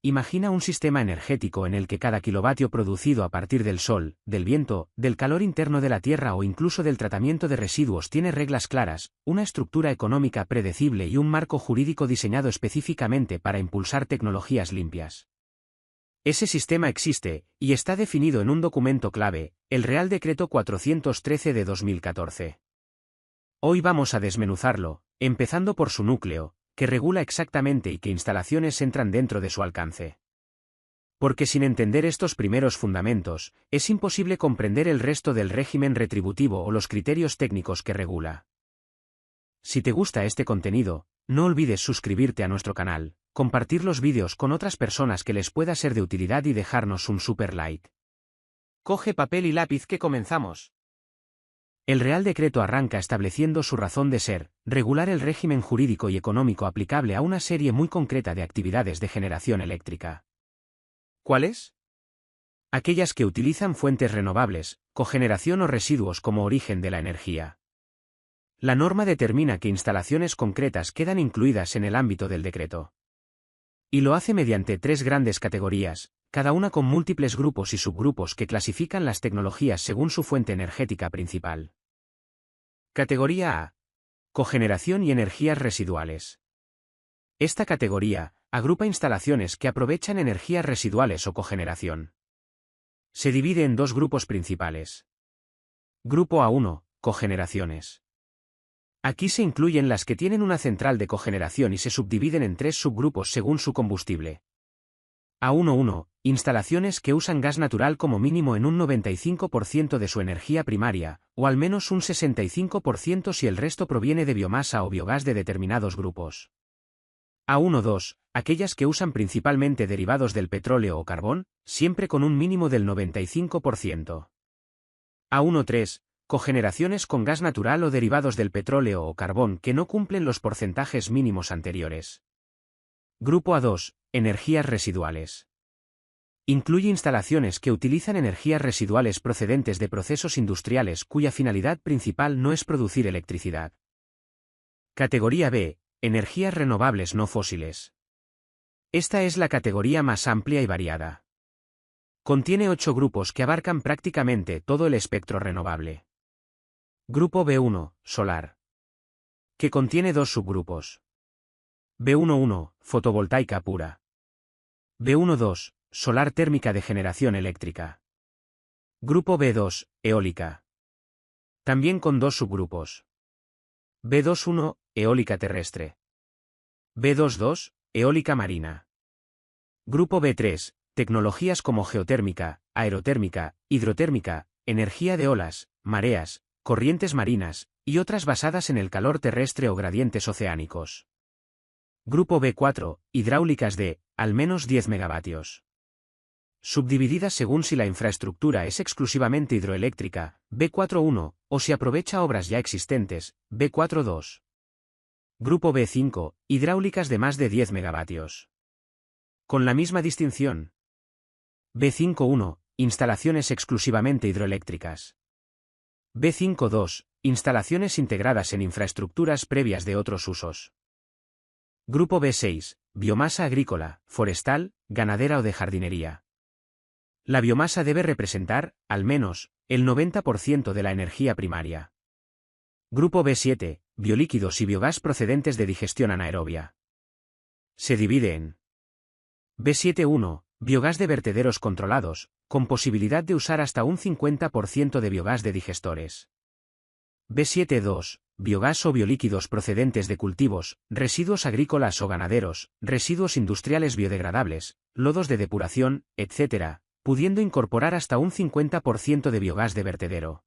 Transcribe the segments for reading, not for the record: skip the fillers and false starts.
Imagina un sistema energético en el que cada kilovatio producido a partir del sol, del viento, del calor interno de la Tierra o incluso del tratamiento de residuos tiene reglas claras, una estructura económica predecible y un marco jurídico diseñado específicamente para impulsar tecnologías limpias. Ese sistema existe, y está definido en un documento clave, el Real Decreto 413 de 2014. Hoy vamos a desmenuzarlo, empezando por su núcleo, que regula exactamente y qué instalaciones entran dentro de su alcance. Porque sin entender estos primeros fundamentos, es imposible comprender el resto del régimen retributivo o los criterios técnicos que regula. Si te gusta este contenido, no olvides suscribirte a nuestro canal, compartir los vídeos con otras personas que les pueda ser de utilidad y dejarnos un super like. Coge papel y lápiz que comenzamos. El Real Decreto arranca estableciendo su razón de ser, regular el régimen jurídico y económico aplicable a una serie muy concreta de actividades de generación eléctrica. ¿Cuáles? Aquellas que utilizan fuentes renovables, cogeneración o residuos como origen de la energía. La norma determina qué instalaciones concretas quedan incluidas en el ámbito del decreto. Y lo hace mediante 3 grandes categorías, cada una con múltiples grupos y subgrupos que clasifican las tecnologías según su fuente energética principal. Categoría A. Cogeneración y energías residuales. Esta categoría agrupa instalaciones que aprovechan energías residuales o cogeneración. Se divide en 2 grupos principales. Grupo A1, cogeneraciones. Aquí se incluyen las que tienen una central de cogeneración y se subdividen en 3 subgrupos según su combustible. A1.1, instalaciones que usan gas natural como mínimo en un 95% de su energía primaria, o al menos un 65% si el resto proviene de biomasa o biogás de determinados grupos. A1.2, aquellas que usan principalmente derivados del petróleo o carbón, siempre con un mínimo del 95%. A1.3, cogeneraciones con gas natural o derivados del petróleo o carbón que no cumplen los porcentajes mínimos anteriores. Grupo A2, energías residuales. Incluye instalaciones que utilizan energías residuales procedentes de procesos industriales cuya finalidad principal no es producir electricidad. Categoría B, energías renovables no fósiles. Esta es la categoría más amplia y variada. Contiene 8 grupos que abarcan prácticamente todo el espectro renovable. Grupo B1, solar. Que contiene 2 subgrupos. B1.1, fotovoltaica pura. B1.2, solar térmica de generación eléctrica. Grupo B2, eólica. También con 2 subgrupos. B2.1, eólica terrestre. B2.2, eólica marina. Grupo B3, tecnologías como geotérmica, aerotérmica, hidrotérmica, energía de olas, mareas, corrientes marinas, y otras basadas en el calor terrestre o gradientes oceánicos. Grupo B4, hidráulicas de, al menos 10 megavatios. Subdivididas según si la infraestructura es exclusivamente hidroeléctrica, B4.1, o si aprovecha obras ya existentes, B4.2. Grupo B5, hidráulicas de más de 10 megavatios. Con la misma distinción. B5.1, instalaciones exclusivamente hidroeléctricas. B5.2, instalaciones integradas en infraestructuras previas de otros usos. Grupo B6, biomasa agrícola, forestal, ganadera o de jardinería. La biomasa debe representar, al menos, el 90% de la energía primaria. Grupo B7, biolíquidos y biogás procedentes de digestión anaerobia. Se divide en B7.1, biogás de vertederos controlados, con posibilidad de usar hasta un 50% de biogás de digestores. B7.2, biogás o biolíquidos procedentes de cultivos, residuos agrícolas o ganaderos, residuos industriales biodegradables, lodos de depuración, etc., pudiendo incorporar hasta un 50% de biogás de vertedero.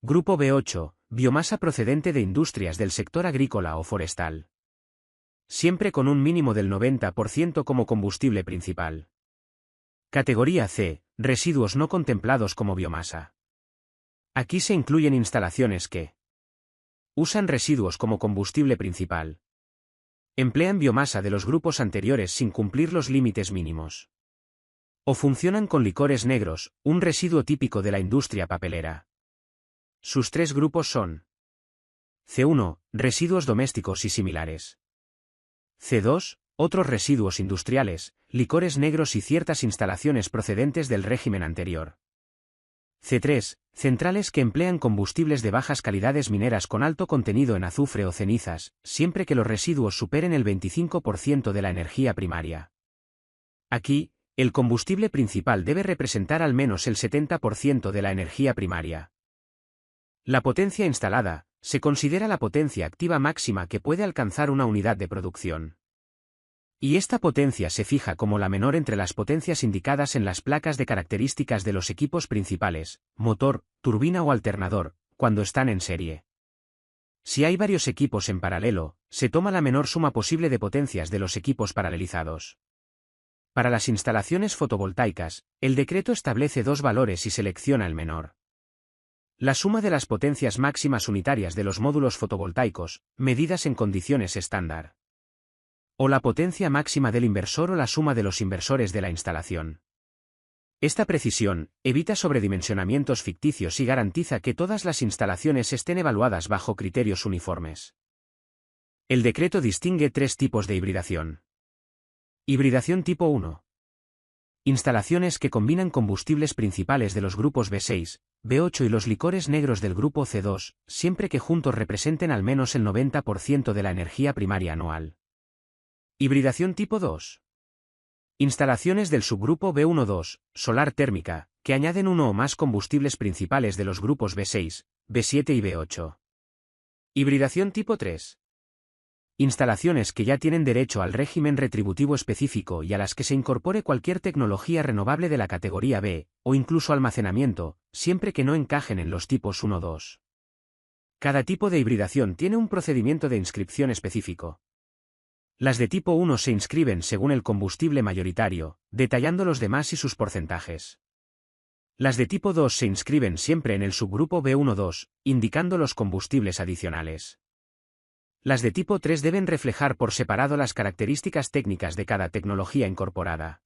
Grupo B8, biomasa procedente de industrias del sector agrícola o forestal. Siempre con un mínimo del 90% como combustible principal. Categoría C, residuos no contemplados como biomasa. Aquí se incluyen instalaciones que usan residuos como combustible principal. Emplean biomasa de los grupos anteriores sin cumplir los límites mínimos. O funcionan con licores negros, un residuo típico de la industria papelera. Sus 3 grupos son C1, residuos domésticos y similares. C2, otros residuos industriales, licores negros y ciertas instalaciones procedentes del régimen anterior. C3. Centrales que emplean combustibles de bajas calidades mineras con alto contenido en azufre o cenizas, siempre que los residuos superen el 25% de la energía primaria. Aquí, el combustible principal debe representar al menos el 70% de la energía primaria. La potencia instalada se considera la potencia activa máxima que puede alcanzar una unidad de producción. Y esta potencia se fija como la menor entre las potencias indicadas en las placas de características de los equipos principales, motor, turbina o alternador, cuando están en serie. Si hay varios equipos en paralelo, se toma la menor suma posible de potencias de los equipos paralelizados. Para las instalaciones fotovoltaicas, el decreto establece dos valores y selecciona el menor. La suma de las potencias máximas unitarias de los módulos fotovoltaicos, medidas en condiciones estándar. O la potencia máxima del inversor o la suma de los inversores de la instalación. Esta precisión evita sobredimensionamientos ficticios y garantiza que todas las instalaciones estén evaluadas bajo criterios uniformes. El decreto distingue tres tipos de hibridación. Hibridación tipo 1. Instalaciones que combinan combustibles principales de los grupos B6, B8 y los licores negros del grupo C2, siempre que juntos representen al menos el 90% de la energía primaria anual. Hibridación tipo 2. Instalaciones del subgrupo B1-2, solar térmica, que añaden uno o más combustibles principales de los grupos B6, B7 y B8. Hibridación tipo 3. Instalaciones que ya tienen derecho al régimen retributivo específico y a las que se incorpore cualquier tecnología renovable de la categoría B, o incluso almacenamiento, siempre que no encajen en los tipos 1-2. Cada tipo de hibridación tiene un procedimiento de inscripción específico. Las de tipo 1 se inscriben según el combustible mayoritario, detallando los demás y sus porcentajes. Las de tipo 2 se inscriben siempre en el subgrupo B1-2, indicando los combustibles adicionales. Las de tipo 3 deben reflejar por separado las características técnicas de cada tecnología incorporada.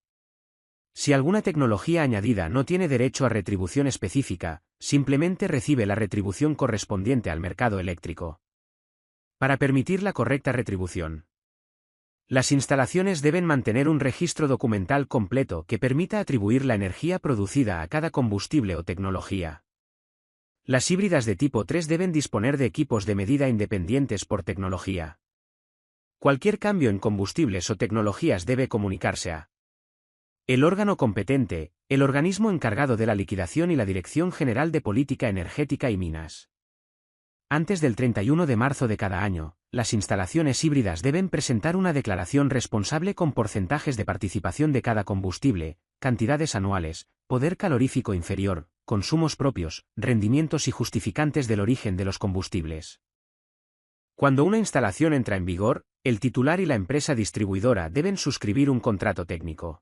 Si alguna tecnología añadida no tiene derecho a retribución específica, simplemente recibe la retribución correspondiente al mercado eléctrico. Para permitir la correcta retribución, las instalaciones deben mantener un registro documental completo que permita atribuir la energía producida a cada combustible o tecnología. Las híbridas de tipo 3 deben disponer de equipos de medida independientes por tecnología. Cualquier cambio en combustibles o tecnologías debe comunicarse a el órgano competente, el organismo encargado de la liquidación y la Dirección General de Política Energética y Minas. Antes del 31 de marzo de cada año, las instalaciones híbridas deben presentar una declaración responsable con porcentajes de participación de cada combustible, cantidades anuales, poder calorífico inferior, consumos propios, rendimientos y justificantes del origen de los combustibles. Cuando una instalación entra en vigor, el titular y la empresa distribuidora deben suscribir un contrato técnico.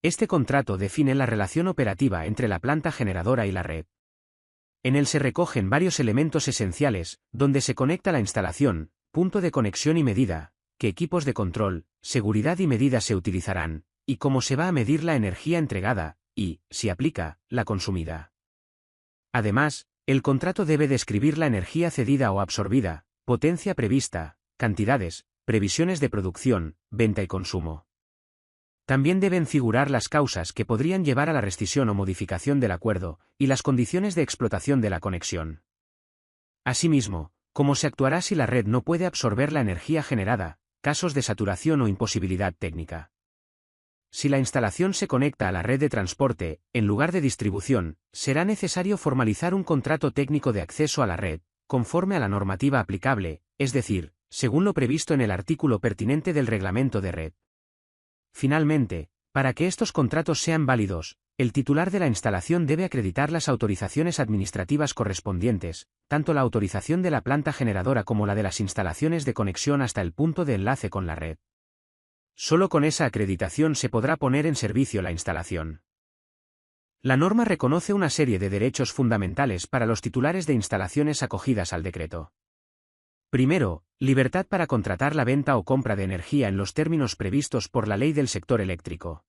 Este contrato define la relación operativa entre la planta generadora y la red. En él se recogen varios elementos esenciales, donde se conecta la instalación, punto de conexión y medida, qué equipos de control, seguridad y medida se utilizarán, y cómo se va a medir la energía entregada, y, si aplica, la consumida. Además, el contrato debe describir la energía cedida o absorbida, potencia prevista, cantidades, previsiones de producción, venta y consumo. También deben figurar las causas que podrían llevar a la rescisión o modificación del acuerdo, y las condiciones de explotación de la conexión. Asimismo, cómo se actuará si la red no puede absorber la energía generada, casos de saturación o imposibilidad técnica. Si la instalación se conecta a la red de transporte, en lugar de distribución, será necesario formalizar un contrato técnico de acceso a la red, conforme a la normativa aplicable, es decir, según lo previsto en el artículo pertinente del reglamento de red. Finalmente, para que estos contratos sean válidos, el titular de la instalación debe acreditar las autorizaciones administrativas correspondientes, tanto la autorización de la planta generadora como la de las instalaciones de conexión hasta el punto de enlace con la red. Solo con esa acreditación se podrá poner en servicio la instalación. La norma reconoce una serie de derechos fundamentales para los titulares de instalaciones acogidas al decreto. Primero, libertad para contratar la venta o compra de energía en los términos previstos por la ley del sector eléctrico.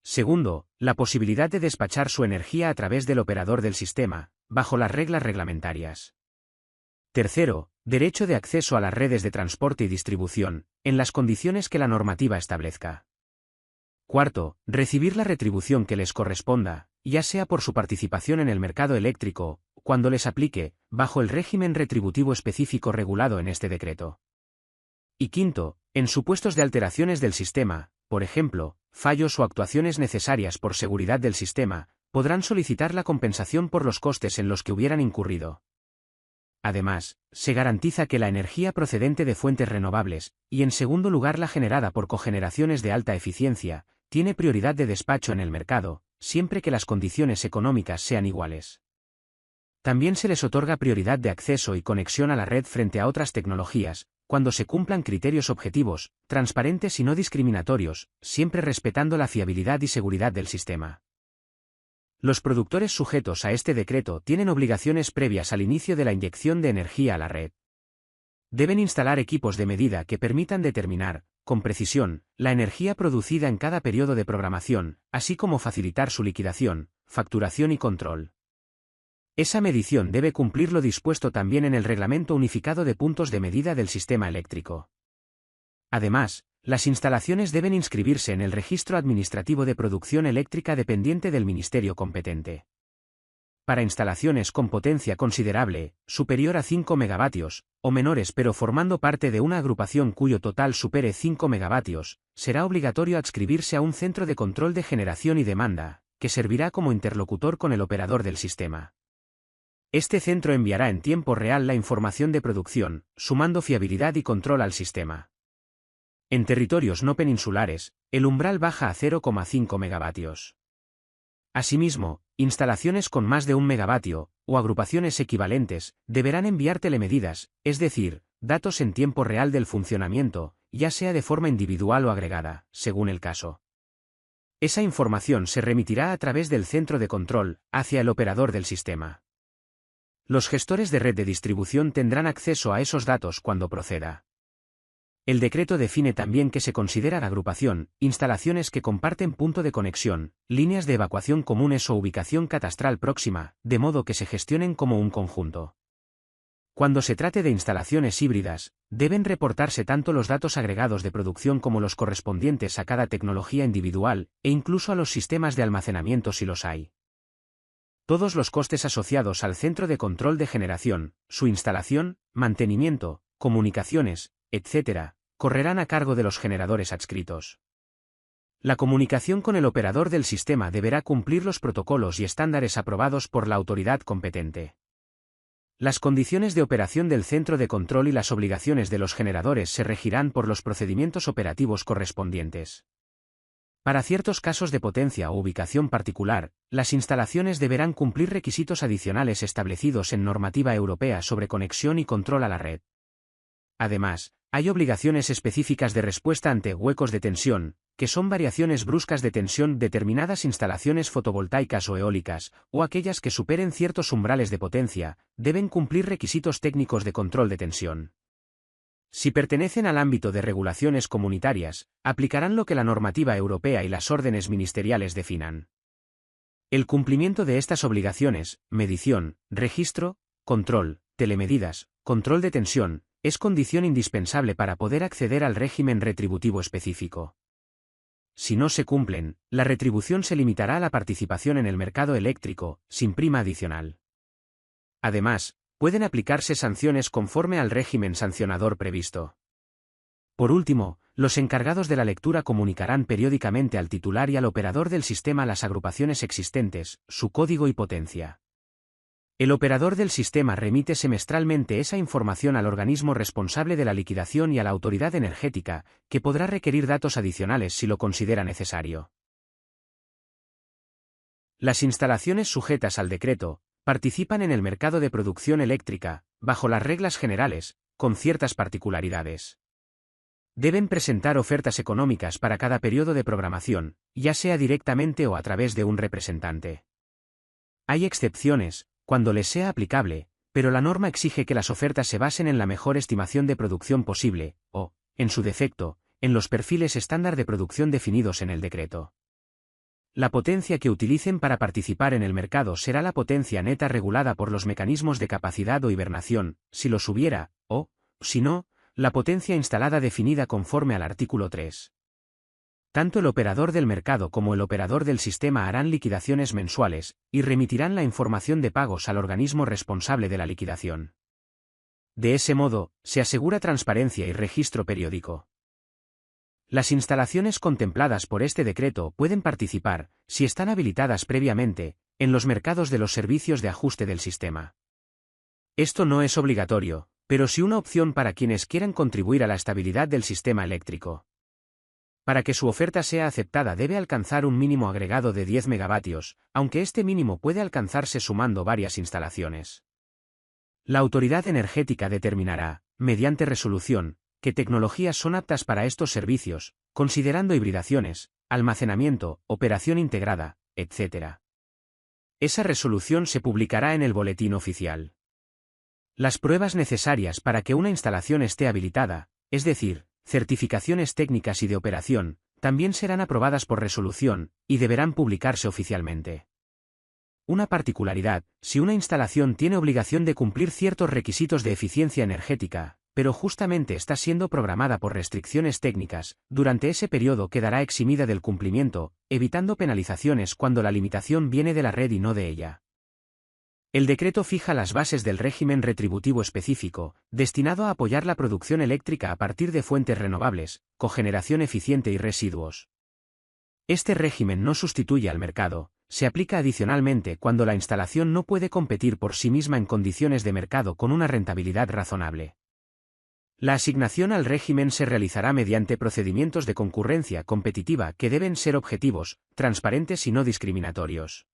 Segundo, la posibilidad de despachar su energía a través del operador del sistema, bajo las reglas reglamentarias. Tercero, derecho de acceso a las redes de transporte y distribución, en las condiciones que la normativa establezca. Cuarto, recibir la retribución que les corresponda, ya sea por su participación en el mercado eléctrico, cuando les aplique, bajo el régimen retributivo específico regulado en este decreto. Y quinto, en supuestos de alteraciones del sistema, por ejemplo, fallos o actuaciones necesarias por seguridad del sistema, podrán solicitar la compensación por los costes en los que hubieran incurrido. Además, se garantiza que la energía procedente de fuentes renovables, y en segundo lugar la generada por cogeneraciones de alta eficiencia, tiene prioridad de despacho en el mercado, siempre que las condiciones económicas sean iguales. También se les otorga prioridad de acceso y conexión a la red frente a otras tecnologías, cuando se cumplan criterios objetivos, transparentes y no discriminatorios, siempre respetando la fiabilidad y seguridad del sistema. Los productores sujetos a este decreto tienen obligaciones previas al inicio de la inyección de energía a la red. Deben instalar equipos de medida que permitan determinar, con precisión, la energía producida en cada periodo de programación, así como facilitar su liquidación, facturación y control. Esa medición debe cumplir lo dispuesto también en el Reglamento Unificado de Puntos de Medida del Sistema Eléctrico. Además, las instalaciones deben inscribirse en el Registro Administrativo de Producción Eléctrica dependiente del Ministerio competente. Para instalaciones con potencia considerable, superior a 5 megavatios, o menores pero formando parte de una agrupación cuyo total supere 5 megavatios, será obligatorio adscribirse a un centro de control de generación y demanda, que servirá como interlocutor con el operador del sistema. Este centro enviará en tiempo real la información de producción, sumando fiabilidad y control al sistema. En territorios no peninsulares, el umbral baja a 0,5 megavatios. Asimismo, instalaciones con más de 1 megavatio, o agrupaciones equivalentes, deberán enviar telemedidas, es decir, datos en tiempo real del funcionamiento, ya sea de forma individual o agregada, según el caso. Esa información se remitirá a través del centro de control, hacia el operador del sistema. Los gestores de red de distribución tendrán acceso a esos datos cuando proceda. El decreto define también que se considera la agrupación, instalaciones que comparten punto de conexión, líneas de evacuación comunes o ubicación catastral próxima, de modo que se gestionen como un conjunto. Cuando se trate de instalaciones híbridas, deben reportarse tanto los datos agregados de producción como los correspondientes a cada tecnología individual, e incluso a los sistemas de almacenamiento si los hay. Todos los costes asociados al centro de control de generación, su instalación, mantenimiento, comunicaciones, etc., correrán a cargo de los generadores adscritos. La comunicación con el operador del sistema deberá cumplir los protocolos y estándares aprobados por la autoridad competente. Las condiciones de operación del centro de control y las obligaciones de los generadores se regirán por los procedimientos operativos correspondientes. Para ciertos casos de potencia o ubicación particular, las instalaciones deberán cumplir requisitos adicionales establecidos en normativa europea sobre conexión y control a la red. Además, hay obligaciones específicas de respuesta ante huecos de tensión, que son variaciones bruscas de tensión determinadas instalaciones fotovoltaicas o eólicas, o aquellas que superen ciertos umbrales de potencia, deben cumplir requisitos técnicos de control de tensión. Si pertenecen al ámbito de regulaciones comunitarias, aplicarán lo que la normativa europea y las órdenes ministeriales definan. El cumplimiento de estas obligaciones, medición, registro, control, telemedidas, control de tensión, es condición indispensable para poder acceder al régimen retributivo específico. Si no se cumplen, la retribución se limitará a la participación en el mercado eléctrico, sin prima adicional. Además, pueden aplicarse sanciones conforme al régimen sancionador previsto. Por último, los encargados de la lectura comunicarán periódicamente al titular y al operador del sistema las agrupaciones existentes, su código y potencia. El operador del sistema remite semestralmente esa información al organismo responsable de la liquidación y a la autoridad energética, que podrá requerir datos adicionales si lo considera necesario. Las instalaciones sujetas al decreto participan en el mercado de producción eléctrica, bajo las reglas generales, con ciertas particularidades. Deben presentar ofertas económicas para cada periodo de programación, ya sea directamente o a través de un representante. Hay excepciones, cuando les sea aplicable, pero la norma exige que las ofertas se basen en la mejor estimación de producción posible, o, en su defecto, en los perfiles estándar de producción definidos en el decreto. La potencia que utilicen para participar en el mercado será la potencia neta regulada por los mecanismos de capacidad o hibernación, si los hubiera, o, si no, la potencia instalada definida conforme al artículo 3. Tanto el operador del mercado como el operador del sistema harán liquidaciones mensuales, y remitirán la información de pagos al organismo responsable de la liquidación. De ese modo, se asegura transparencia y registro periódico. Las instalaciones contempladas por este decreto pueden participar, si están habilitadas previamente, en los mercados de los servicios de ajuste del sistema. Esto no es obligatorio, pero sí una opción para quienes quieran contribuir a la estabilidad del sistema eléctrico. Para que su oferta sea aceptada debe alcanzar un mínimo agregado de 10 megavatios, aunque este mínimo puede alcanzarse sumando varias instalaciones. La autoridad energética determinará, mediante resolución, qué tecnologías son aptas para estos servicios, considerando hibridaciones, almacenamiento, operación integrada, etc. Esa resolución se publicará en el boletín oficial. Las pruebas necesarias para que una instalación esté habilitada, es decir, certificaciones técnicas y de operación, también serán aprobadas por resolución, y deberán publicarse oficialmente. Una particularidad, si una instalación tiene obligación de cumplir ciertos requisitos de eficiencia energética, pero justamente está siendo programada por restricciones técnicas, durante ese periodo quedará eximida del cumplimiento, evitando penalizaciones cuando la limitación viene de la red y no de ella. El decreto fija las bases del régimen retributivo específico, destinado a apoyar la producción eléctrica a partir de fuentes renovables, cogeneración eficiente y residuos. Este régimen no sustituye al mercado, se aplica adicionalmente cuando la instalación no puede competir por sí misma en condiciones de mercado con una rentabilidad razonable. La asignación al régimen se realizará mediante procedimientos de concurrencia competitiva que deben ser objetivos, transparentes y no discriminatorios.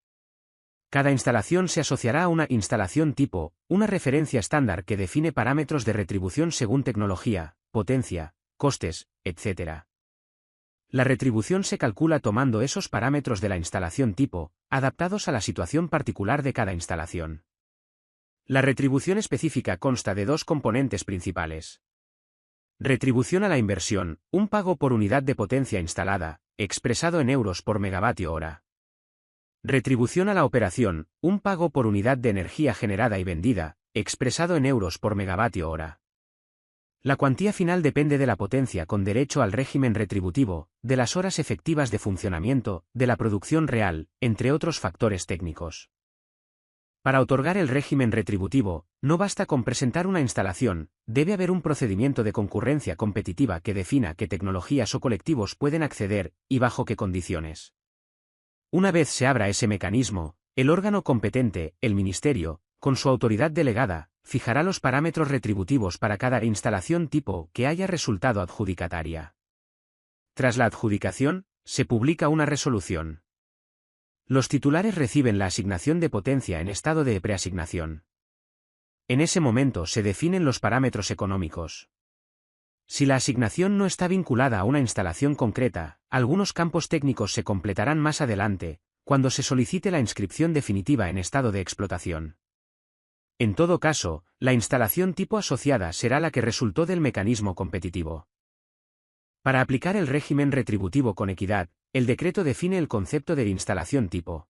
Cada instalación se asociará a una instalación tipo, una referencia estándar que define parámetros de retribución según tecnología, potencia, costes, etc. La retribución se calcula tomando esos parámetros de la instalación tipo, adaptados a la situación particular de cada instalación. La retribución específica consta de dos componentes principales. Retribución a la inversión, un pago por unidad de potencia instalada, expresado en euros por megavatio hora. Retribución a la operación, un pago por unidad de energía generada y vendida, expresado en euros por megavatio hora. La cuantía final depende de la potencia con derecho al régimen retributivo, de las horas efectivas de funcionamiento, de la producción real, entre otros factores técnicos. Para otorgar el régimen retributivo, no basta con presentar una instalación, debe haber un procedimiento de concurrencia competitiva que defina qué tecnologías o colectivos pueden acceder, y bajo qué condiciones. Una vez se abra ese mecanismo, el órgano competente, el Ministerio, con su autoridad delegada, fijará los parámetros retributivos para cada instalación tipo que haya resultado adjudicataria. Tras la adjudicación, se publica una resolución. Los titulares reciben la asignación de potencia en estado de preasignación. En ese momento se definen los parámetros económicos. Si la asignación no está vinculada a una instalación concreta, algunos campos técnicos se completarán más adelante, cuando se solicite la inscripción definitiva en estado de explotación. En todo caso, la instalación tipo asociada será la que resultó del mecanismo competitivo. Para aplicar el régimen retributivo con equidad, el decreto define el concepto de instalación tipo.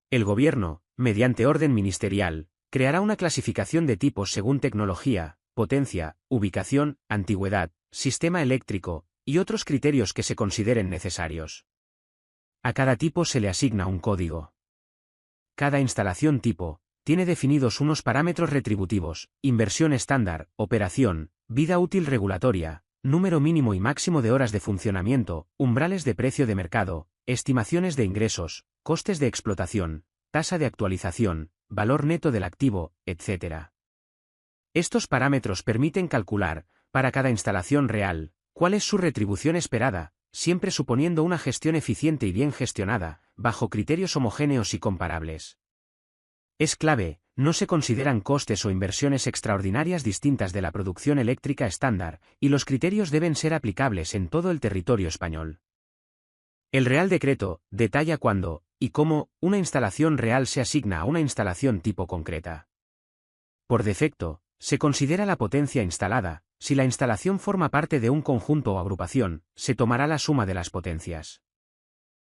El Gobierno, mediante orden ministerial, creará una clasificación de tipos según tecnología, potencia, ubicación, antigüedad, sistema eléctrico, y otros criterios que se consideren necesarios. A cada tipo se le asigna un código. Cada instalación tipo tiene definidos unos parámetros retributivos, inversión estándar, operación, vida útil regulatoria, número mínimo y máximo de horas de funcionamiento, umbrales de precio de mercado, estimaciones de ingresos, costes de explotación, tasa de actualización, valor neto del activo, etc. Estos parámetros permiten calcular, para cada instalación real, cuál es su retribución esperada, siempre suponiendo una gestión eficiente y bien gestionada, bajo criterios homogéneos y comparables. Es clave, no se consideran costes o inversiones extraordinarias distintas de la producción eléctrica estándar, y los criterios deben ser aplicables en todo el territorio español. El Real Decreto detalla cuándo, y cómo, una instalación real se asigna a una instalación tipo concreta. Por defecto, se considera la potencia instalada, si la instalación forma parte de un conjunto o agrupación, se tomará la suma de las potencias.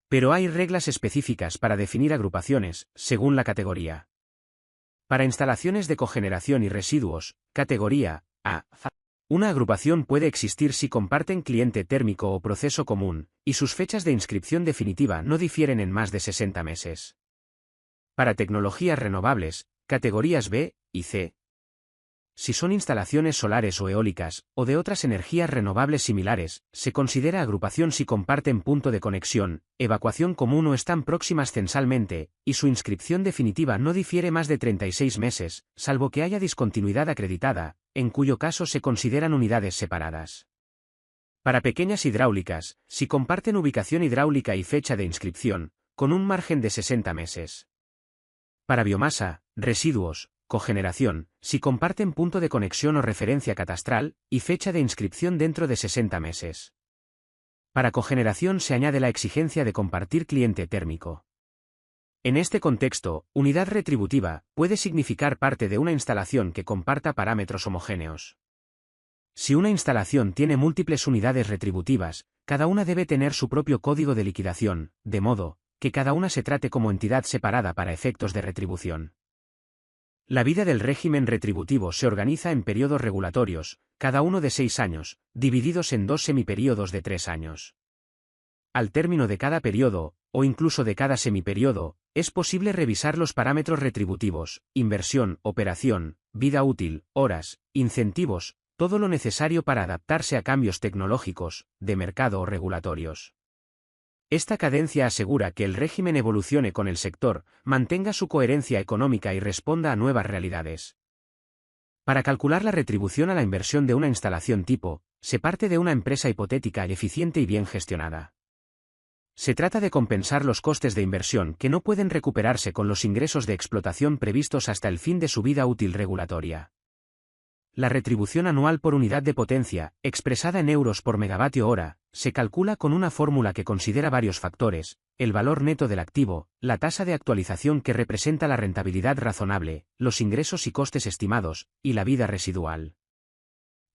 Pero hay reglas específicas para definir agrupaciones, según la categoría. Para instalaciones de cogeneración y residuos, categoría A, Una agrupación puede existir si comparten cliente térmico o proceso común, y sus fechas de inscripción definitiva no difieren en más de 60 meses. Para tecnologías renovables, categorías B y C. Si son instalaciones solares o eólicas, o de otras energías renovables similares, se considera agrupación si comparten punto de conexión, evacuación común o están próximas censalmente, y su inscripción definitiva no difiere más de 36 meses, salvo que haya discontinuidad acreditada, en cuyo caso se consideran unidades separadas. Para pequeñas hidráulicas, si comparten ubicación hidráulica y fecha de inscripción, con un margen de 60 meses. Para biomasa, residuos, cogeneración, si comparten punto de conexión o referencia catastral, y fecha de inscripción dentro de 60 meses. Para cogeneración se añade la exigencia de compartir cliente térmico. En este contexto, unidad retributiva puede significar parte de una instalación que comparta parámetros homogéneos. Si una instalación tiene múltiples unidades retributivas, cada una debe tener su propio código de liquidación, de modo que cada una se trate como entidad separada para efectos de retribución. La vida del régimen retributivo se organiza en periodos regulatorios, cada uno de 6 años, divididos en 2 semiperiodos de 3 años. Al término de cada periodo, o incluso de cada semiperiodo, es posible revisar los parámetros retributivos, inversión, operación, vida útil, horas, incentivos, todo lo necesario para adaptarse a cambios tecnológicos, de mercado o regulatorios. Esta cadencia asegura que el régimen evolucione con el sector, mantenga su coherencia económica y responda a nuevas realidades. Para calcular la retribución a la inversión de una instalación tipo, se parte de una empresa hipotética eficiente y bien gestionada. Se trata de compensar los costes de inversión que no pueden recuperarse con los ingresos de explotación previstos hasta el fin de su vida útil regulatoria. La retribución anual por unidad de potencia, expresada en euros por megavatio hora, se calcula con una fórmula que considera varios factores: el valor neto del activo, la tasa de actualización que representa la rentabilidad razonable, los ingresos y costes estimados, y la vida residual.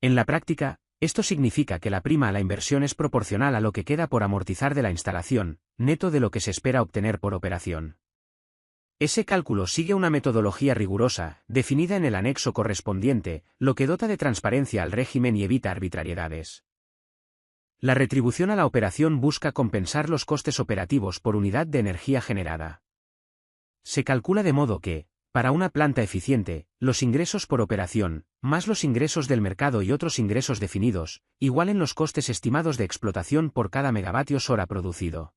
En la práctica, esto significa que la prima a la inversión es proporcional a lo que queda por amortizar de la instalación, neto de lo que se espera obtener por operación. Ese cálculo sigue una metodología rigurosa, definida en el anexo correspondiente, lo que dota de transparencia al régimen y evita arbitrariedades. La retribución a la operación busca compensar los costes operativos por unidad de energía generada. Se calcula de modo que, para una planta eficiente, los ingresos por operación, más los ingresos del mercado y otros ingresos definidos, igualen los costes estimados de explotación por cada megavatios hora producido.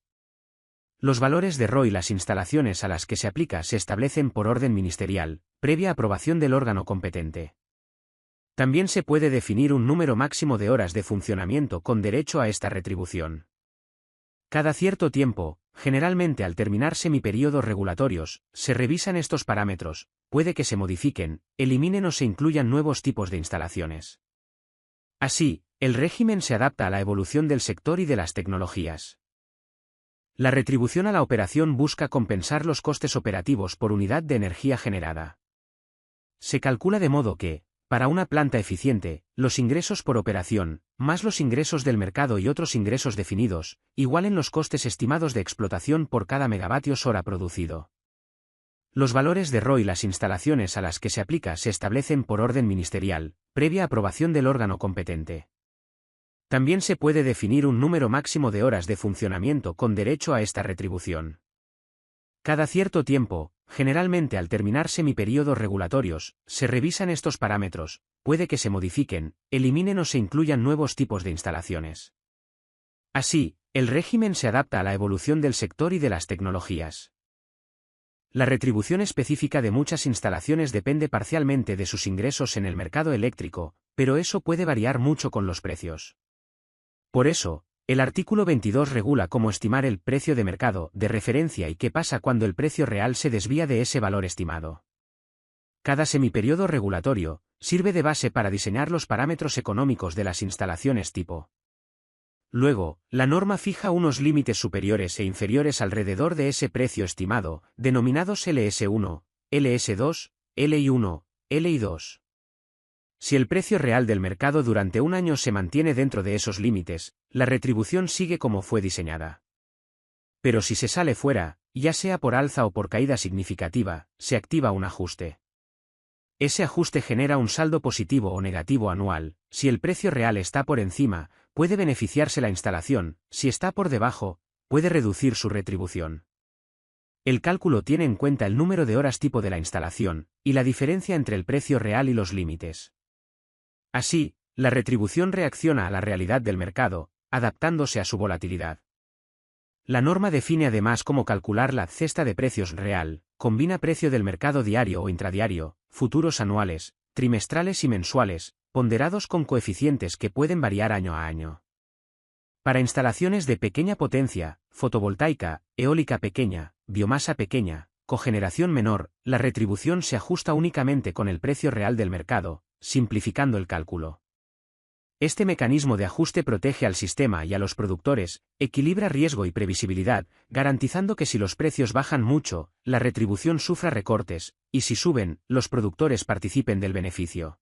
Los valores de ROI y las instalaciones a las que se aplica se establecen por orden ministerial, previa aprobación del órgano competente. También se puede definir un número máximo de horas de funcionamiento con derecho a esta retribución. Cada cierto tiempo, generalmente al terminar semiperiodos regulatorios, se revisan estos parámetros, puede que se modifiquen, eliminen o se incluyan nuevos tipos de instalaciones. Así, el régimen se adapta a la evolución del sector y de las tecnologías. La retribución a la operación busca compensar los costes operativos por unidad de energía generada. Se calcula de modo que, para una planta eficiente, los ingresos por operación, más los ingresos del mercado y otros ingresos definidos, igualen los costes estimados de explotación por cada megavatios hora producido. Los valores de ROI y las instalaciones a las que se aplica se establecen por orden ministerial, previa aprobación del órgano competente. También se puede definir un número máximo de horas de funcionamiento con derecho a esta retribución. Cada cierto tiempo, generalmente al terminar semiperiodos regulatorios, se revisan estos parámetros, puede que se modifiquen, eliminen o se incluyan nuevos tipos de instalaciones. Así, el régimen se adapta a la evolución del sector y de las tecnologías. La retribución específica de muchas instalaciones depende parcialmente de sus ingresos en el mercado eléctrico, pero eso puede variar mucho con los precios. Por eso, el artículo 22 regula cómo estimar el precio de mercado de referencia y qué pasa cuando el precio real se desvía de ese valor estimado. Cada semiperiodo regulatorio sirve de base para diseñar los parámetros económicos de las instalaciones tipo. Luego, la norma fija unos límites superiores e inferiores alrededor de ese precio estimado, denominados LS1, LS2, LI1, LI2. Si el precio real del mercado durante un año se mantiene dentro de esos límites, la retribución sigue como fue diseñada. Pero si se sale fuera, ya sea por alza o por caída significativa, se activa un ajuste. Ese ajuste genera un saldo positivo o negativo anual. Si el precio real está por encima, puede beneficiarse la instalación; si está por debajo, puede reducir su retribución. El cálculo tiene en cuenta el número de horas tipo de la instalación, y la diferencia entre el precio real y los límites. Así, la retribución reacciona a la realidad del mercado, adaptándose a su volatilidad. La norma define además cómo calcular la cesta de precios real, combina precio del mercado diario o intradiario, futuros anuales, trimestrales y mensuales, ponderados con coeficientes que pueden variar año a año. Para instalaciones de pequeña potencia, fotovoltaica, eólica pequeña, biomasa pequeña, cogeneración menor, la retribución se ajusta únicamente con el precio real del mercado, simplificando el cálculo. Este mecanismo de ajuste protege al sistema y a los productores, equilibra riesgo y previsibilidad, garantizando que si los precios bajan mucho, la retribución sufra recortes, y si suben, los productores participen del beneficio.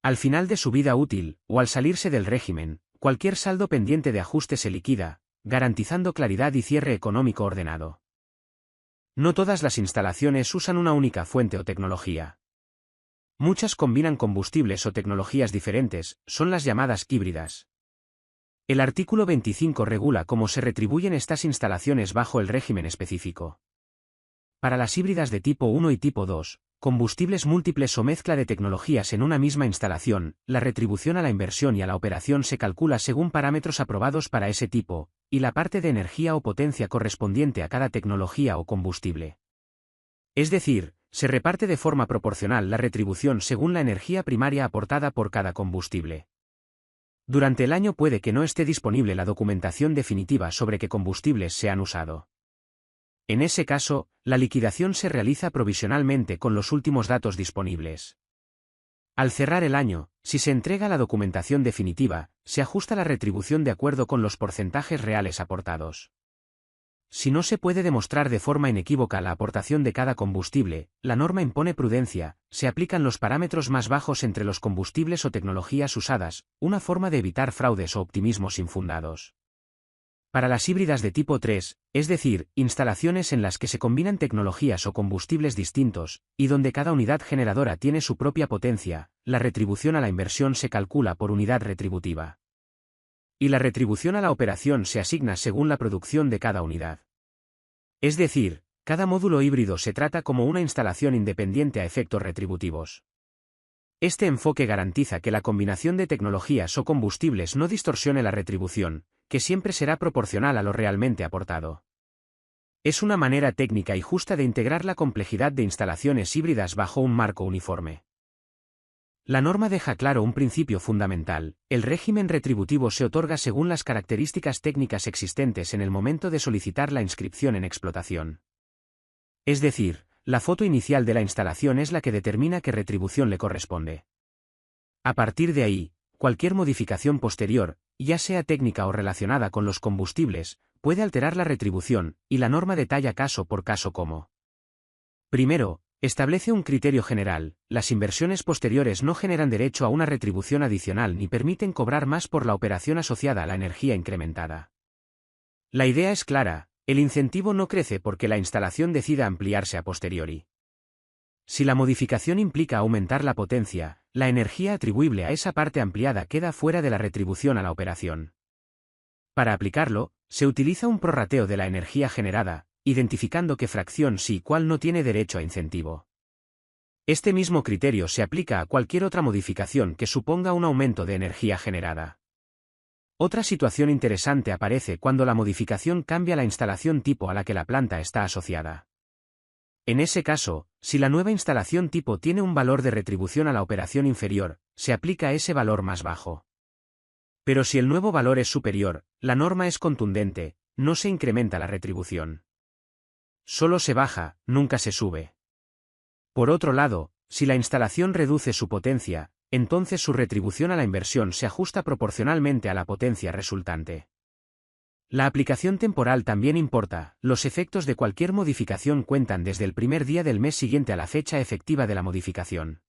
Al final de su vida útil, o al salirse del régimen, cualquier saldo pendiente de ajuste se liquida, garantizando claridad y cierre económico ordenado. No todas las instalaciones usan una única fuente o tecnología. Muchas combinan combustibles o tecnologías diferentes, son las llamadas híbridas. El artículo 25 regula cómo se retribuyen estas instalaciones bajo el régimen específico. Para las híbridas de tipo 1 y tipo 2, combustibles múltiples o mezcla de tecnologías en una misma instalación, la retribución a la inversión y a la operación se calcula según parámetros aprobados para ese tipo, y la parte de energía o potencia correspondiente a cada tecnología o combustible. Es decir, se reparte de forma proporcional la retribución según la energía primaria aportada por cada combustible. Durante el año puede que no esté disponible la documentación definitiva sobre qué combustibles se han usado. En ese caso, la liquidación se realiza provisionalmente con los últimos datos disponibles. Al cerrar el año, si se entrega la documentación definitiva, se ajusta la retribución de acuerdo con los porcentajes reales aportados. Si no se puede demostrar de forma inequívoca la aportación de cada combustible, la norma impone prudencia, se aplican los parámetros más bajos entre los combustibles o tecnologías usadas, una forma de evitar fraudes o optimismos infundados. Para las híbridas de tipo 3, es decir, instalaciones en las que se combinan tecnologías o combustibles distintos, y donde cada unidad generadora tiene su propia potencia, la retribución a la inversión se calcula por unidad retributiva. Y la retribución a la operación se asigna según la producción de cada unidad. Es decir, cada módulo híbrido se trata como una instalación independiente a efectos retributivos. Este enfoque garantiza que la combinación de tecnologías o combustibles no distorsione la retribución, que siempre será proporcional a lo realmente aportado. Es una manera técnica y justa de integrar la complejidad de instalaciones híbridas bajo un marco uniforme. La norma deja claro un principio fundamental: el régimen retributivo se otorga según las características técnicas existentes en el momento de solicitar la inscripción en explotación. Es decir, la foto inicial de la instalación es la que determina qué retribución le corresponde. A partir de ahí, cualquier modificación posterior, ya sea técnica o relacionada con los combustibles, puede alterar la retribución, y la norma detalla caso por caso cómo. Primero, establece un criterio general: las inversiones posteriores no generan derecho a una retribución adicional ni permiten cobrar más por la operación asociada a la energía incrementada. La idea es clara: el incentivo no crece porque la instalación decida ampliarse a posteriori. Si la modificación implica aumentar la potencia, la energía atribuible a esa parte ampliada queda fuera de la retribución a la operación. Para aplicarlo, se utiliza un prorrateo de la energía generada, identificando qué fracción sí y cuál no tiene derecho a incentivo. Este mismo criterio se aplica a cualquier otra modificación que suponga un aumento de energía generada. Otra situación interesante aparece cuando la modificación cambia la instalación tipo a la que la planta está asociada. En ese caso, si la nueva instalación tipo tiene un valor de retribución a la operación inferior, se aplica ese valor más bajo. Pero si el nuevo valor es superior, la norma es contundente: no se incrementa la retribución. Solo se baja, nunca se sube. Por otro lado, si la instalación reduce su potencia, entonces su retribución a la inversión se ajusta proporcionalmente a la potencia resultante. La aplicación temporal también importa: los efectos de cualquier modificación cuentan desde el primer día del mes siguiente a la fecha efectiva de la modificación.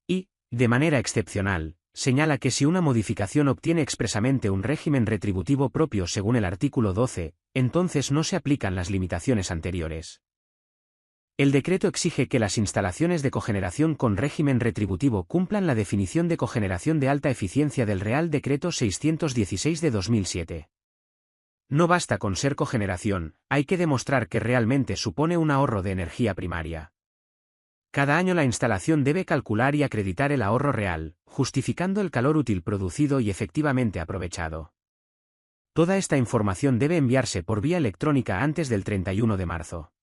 Y, de manera excepcional, señala que si una modificación obtiene expresamente un régimen retributivo propio según el artículo 12, entonces no se aplican las limitaciones anteriores. El decreto exige que las instalaciones de cogeneración con régimen retributivo cumplan la definición de cogeneración de alta eficiencia del Real Decreto 616 de 2007. No basta con ser cogeneración, hay que demostrar que realmente supone un ahorro de energía primaria. Cada año la instalación debe calcular y acreditar el ahorro real, justificando el calor útil producido y efectivamente aprovechado. Toda esta información debe enviarse por vía electrónica antes del 31 de marzo.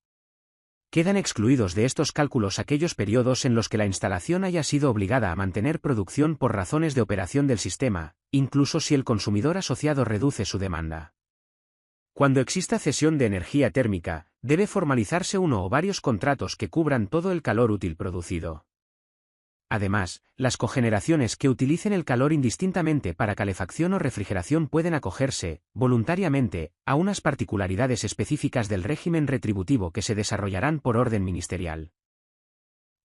Quedan excluidos de estos cálculos aquellos periodos en los que la instalación haya sido obligada a mantener producción por razones de operación del sistema, incluso si el consumidor asociado reduce su demanda. Cuando exista cesión de energía térmica, debe formalizarse uno o varios contratos que cubran todo el calor útil producido. Además, las cogeneraciones que utilicen el calor indistintamente para calefacción o refrigeración pueden acogerse, voluntariamente, a unas particularidades específicas del régimen retributivo que se desarrollarán por orden ministerial.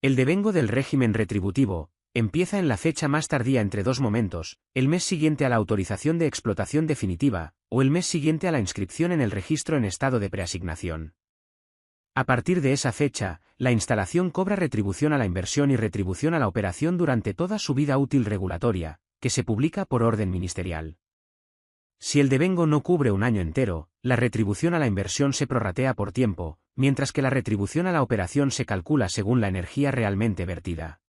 El devengo del régimen retributivo empieza en la fecha más tardía entre dos momentos, el mes siguiente a la autorización de explotación definitiva, o el mes siguiente a la inscripción en el registro en estado de preasignación. A partir de esa fecha, la instalación cobra retribución a la inversión y retribución a la operación durante toda su vida útil regulatoria, que se publica por orden ministerial. Si el devengo no cubre un año entero, la retribución a la inversión se prorratea por tiempo, mientras que la retribución a la operación se calcula según la energía realmente vertida.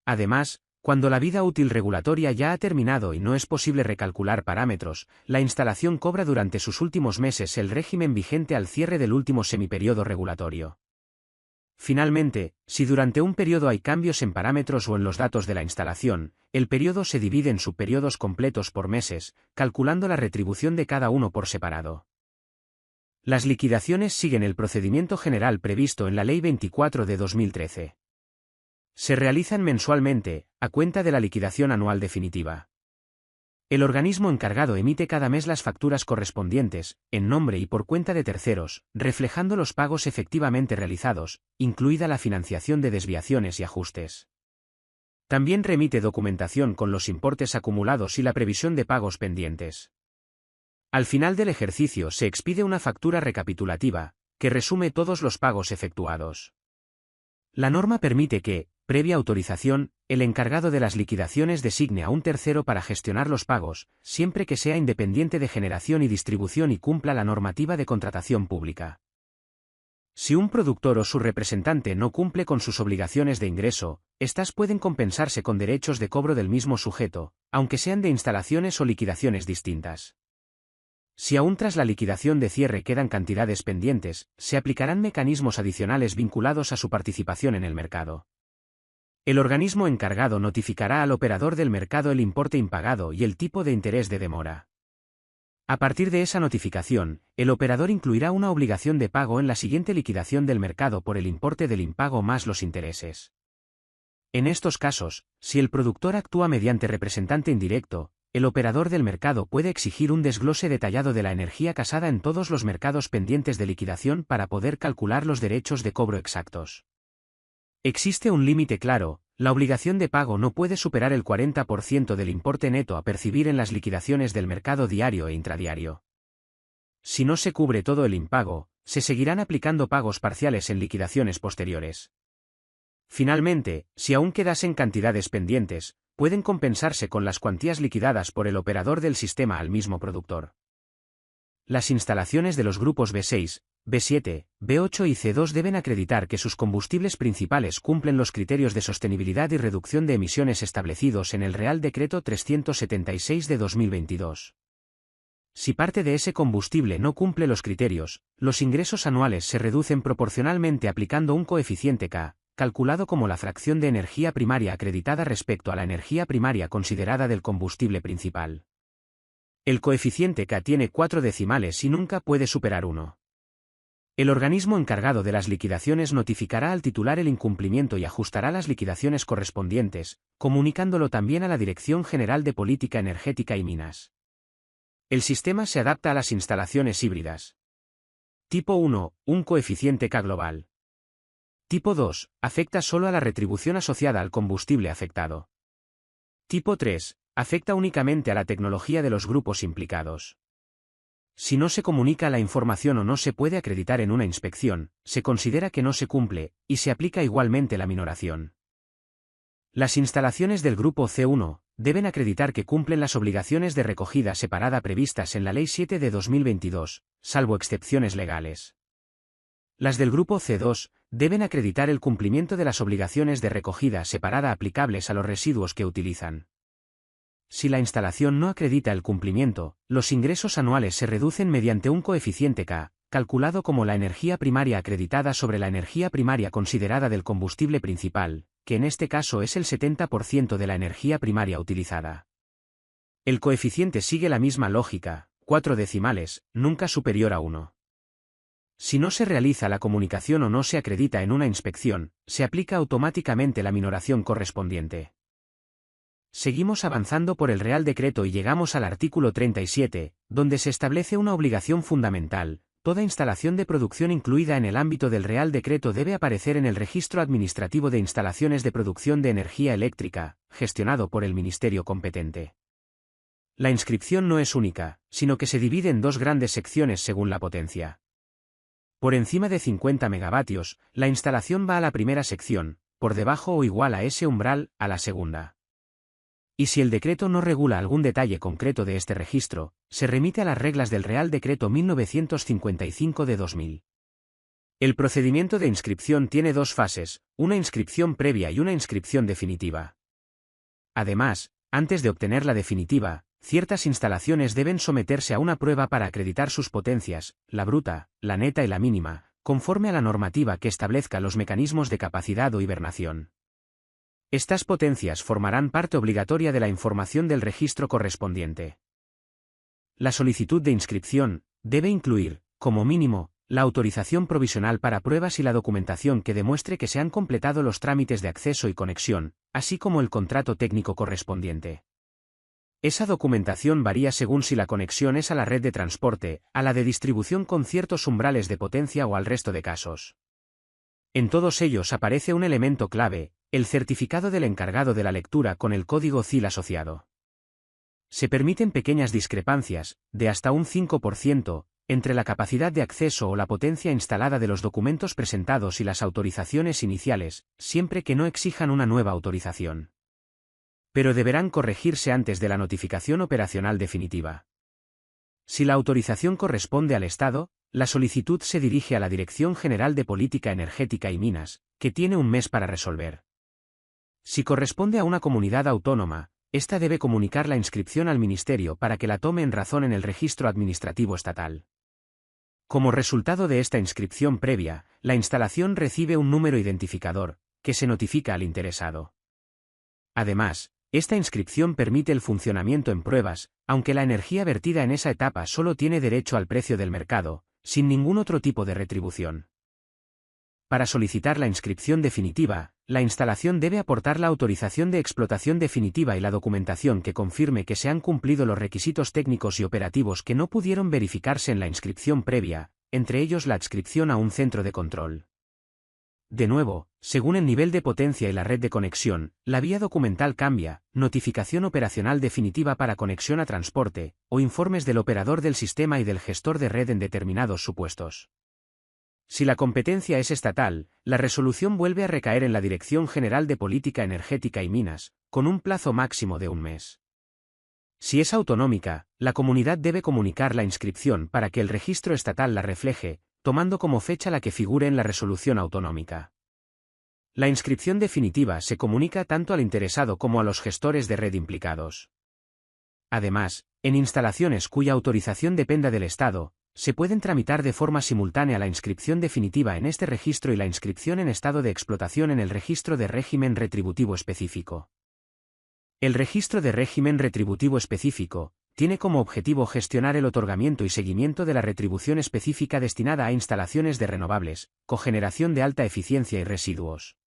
Además, cuando la vida útil regulatoria ya ha terminado y no es posible recalcular parámetros, la instalación cobra durante sus últimos meses el régimen vigente al cierre del último semiperiodo regulatorio. Finalmente, si durante un periodo hay cambios en parámetros o en los datos de la instalación, el periodo se divide en subperiodos completos por meses, calculando la retribución de cada uno por separado. Las liquidaciones siguen el procedimiento general previsto en la Ley 24 de 2013. Se realizan mensualmente, a cuenta de la liquidación anual definitiva. El organismo encargado emite cada mes las facturas correspondientes, en nombre y por cuenta de terceros, reflejando los pagos efectivamente realizados, incluida la financiación de desviaciones y ajustes. También remite documentación con los importes acumulados y la previsión de pagos pendientes. Al final del ejercicio se expide una factura recapitulativa, que resume todos los pagos efectuados. La norma permite que, previa autorización, el encargado de las liquidaciones designe a un tercero para gestionar los pagos, siempre que sea independiente de generación y distribución y cumpla la normativa de contratación pública. Si un productor o su representante no cumple con sus obligaciones de ingreso, estas pueden compensarse con derechos de cobro del mismo sujeto, aunque sean de instalaciones o liquidaciones distintas. Si aún tras la liquidación de cierre quedan cantidades pendientes, se aplicarán mecanismos adicionales vinculados a su participación en el mercado. El organismo encargado notificará al operador del mercado el importe impagado y el tipo de interés de demora. A partir de esa notificación, el operador incluirá una obligación de pago en la siguiente liquidación del mercado por el importe del impago más los intereses. En estos casos, si el productor actúa mediante representante indirecto, el operador del mercado puede exigir un desglose detallado de la energía casada en todos los mercados pendientes de liquidación para poder calcular los derechos de cobro exactos. Existe un límite claro, la obligación de pago no puede superar el 40% del importe neto a percibir en las liquidaciones del mercado diario e intradiario. Si no se cubre todo el impago, se seguirán aplicando pagos parciales en liquidaciones posteriores. Finalmente, si aún quedasen cantidades pendientes, pueden compensarse con las cuantías liquidadas por el operador del sistema al mismo productor. Las instalaciones de los grupos B6, B7, B8 y C2 deben acreditar que sus combustibles principales cumplen los criterios de sostenibilidad y reducción de emisiones establecidos en el Real Decreto 376 de 2022. Si parte de ese combustible no cumple los criterios, los ingresos anuales se reducen proporcionalmente aplicando un coeficiente K, calculado como la fracción de energía primaria acreditada respecto a la energía primaria considerada del combustible principal. El coeficiente K tiene 4 decimales y nunca puede superar 1. El organismo encargado de las liquidaciones notificará al titular el incumplimiento y ajustará las liquidaciones correspondientes, comunicándolo también a la Dirección General de Política Energética y Minas. El sistema se adapta a las instalaciones híbridas. Tipo 1, un coeficiente K global. Tipo 2, afecta solo a la retribución asociada al combustible afectado. Tipo 3, afecta únicamente a la tecnología de los grupos implicados. Si no se comunica la información o no se puede acreditar en una inspección, se considera que no se cumple, y se aplica igualmente la minoración. Las instalaciones del Grupo C1 deben acreditar que cumplen las obligaciones de recogida separada previstas en la Ley 7 de 2022, salvo excepciones legales. Las del Grupo C2 deben acreditar el cumplimiento de las obligaciones de recogida separada aplicables a los residuos que utilizan. Si la instalación no acredita el cumplimiento, los ingresos anuales se reducen mediante un coeficiente K, calculado como la energía primaria acreditada sobre la energía primaria considerada del combustible principal, que en este caso es el 70% de la energía primaria utilizada. El coeficiente sigue la misma lógica, 4 decimales, nunca superior a 1. Si no se realiza la comunicación o no se acredita en una inspección, se aplica automáticamente la minoración correspondiente. Seguimos avanzando por el Real Decreto y llegamos al artículo 37, donde se establece una obligación fundamental: toda instalación de producción incluida en el ámbito del Real Decreto debe aparecer en el Registro Administrativo de Instalaciones de Producción de Energía Eléctrica, gestionado por el Ministerio competente. La inscripción no es única, sino que se divide en dos grandes secciones según la potencia. Por encima de 50 megavatios, la instalación va a la primera sección, por debajo o igual a ese umbral, a la segunda. Y si el decreto no regula algún detalle concreto de este registro, se remite a las reglas del Real Decreto 1955 de 2000. El procedimiento de inscripción tiene dos fases, una inscripción previa y una inscripción definitiva. Además, antes de obtener la definitiva, ciertas instalaciones deben someterse a una prueba para acreditar sus potencias, la bruta, la neta y la mínima, conforme a la normativa que establezca los mecanismos de capacidad o hibernación. Estas potencias formarán parte obligatoria de la información del registro correspondiente. La solicitud de inscripción debe incluir, como mínimo, la autorización provisional para pruebas y la documentación que demuestre que se han completado los trámites de acceso y conexión, así como el contrato técnico correspondiente. Esa documentación varía según si la conexión es a la red de transporte, a la de distribución con ciertos umbrales de potencia o al resto de casos. En todos ellos aparece un elemento clave: el certificado del encargado de la lectura con el código CIL asociado. Se permiten pequeñas discrepancias, de hasta un 5%, entre la capacidad de acceso o la potencia instalada de los documentos presentados y las autorizaciones iniciales, siempre que no exijan una nueva autorización. Pero deberán corregirse antes de la notificación operacional definitiva. Si la autorización corresponde al Estado, la solicitud se dirige a la Dirección General de Política Energética y Minas, que tiene un mes para resolver. Si corresponde a una comunidad autónoma, ésta debe comunicar la inscripción al Ministerio para que la tome en razón en el registro administrativo estatal. Como resultado de esta inscripción previa, la instalación recibe un número identificador, que se notifica al interesado. Además, esta inscripción permite el funcionamiento en pruebas, aunque la energía vertida en esa etapa solo tiene derecho al precio del mercado, sin ningún otro tipo de retribución. Para solicitar la inscripción definitiva, la instalación debe aportar la autorización de explotación definitiva y la documentación que confirme que se han cumplido los requisitos técnicos y operativos que no pudieron verificarse en la inscripción previa, entre ellos la adscripción a un centro de control. De nuevo, según el nivel de potencia y la red de conexión, la vía documental cambia: notificación operacional definitiva para conexión a transporte, o informes del operador del sistema y del gestor de red en determinados supuestos. Si la competencia es estatal, la resolución vuelve a recaer en la Dirección General de Política Energética y Minas, con un plazo máximo de un mes. Si es autonómica, la comunidad debe comunicar la inscripción para que el registro estatal la refleje, tomando como fecha la que figure en la resolución autonómica. La inscripción definitiva se comunica tanto al interesado como a los gestores de red implicados. Además, en instalaciones cuya autorización dependa del Estado, se pueden tramitar de forma simultánea la inscripción definitiva en este registro y la inscripción en estado de explotación en el registro de régimen retributivo específico. El registro de régimen retributivo específico tiene como objetivo gestionar el otorgamiento y seguimiento de la retribución específica destinada a instalaciones de renovables, cogeneración de alta eficiencia y residuos.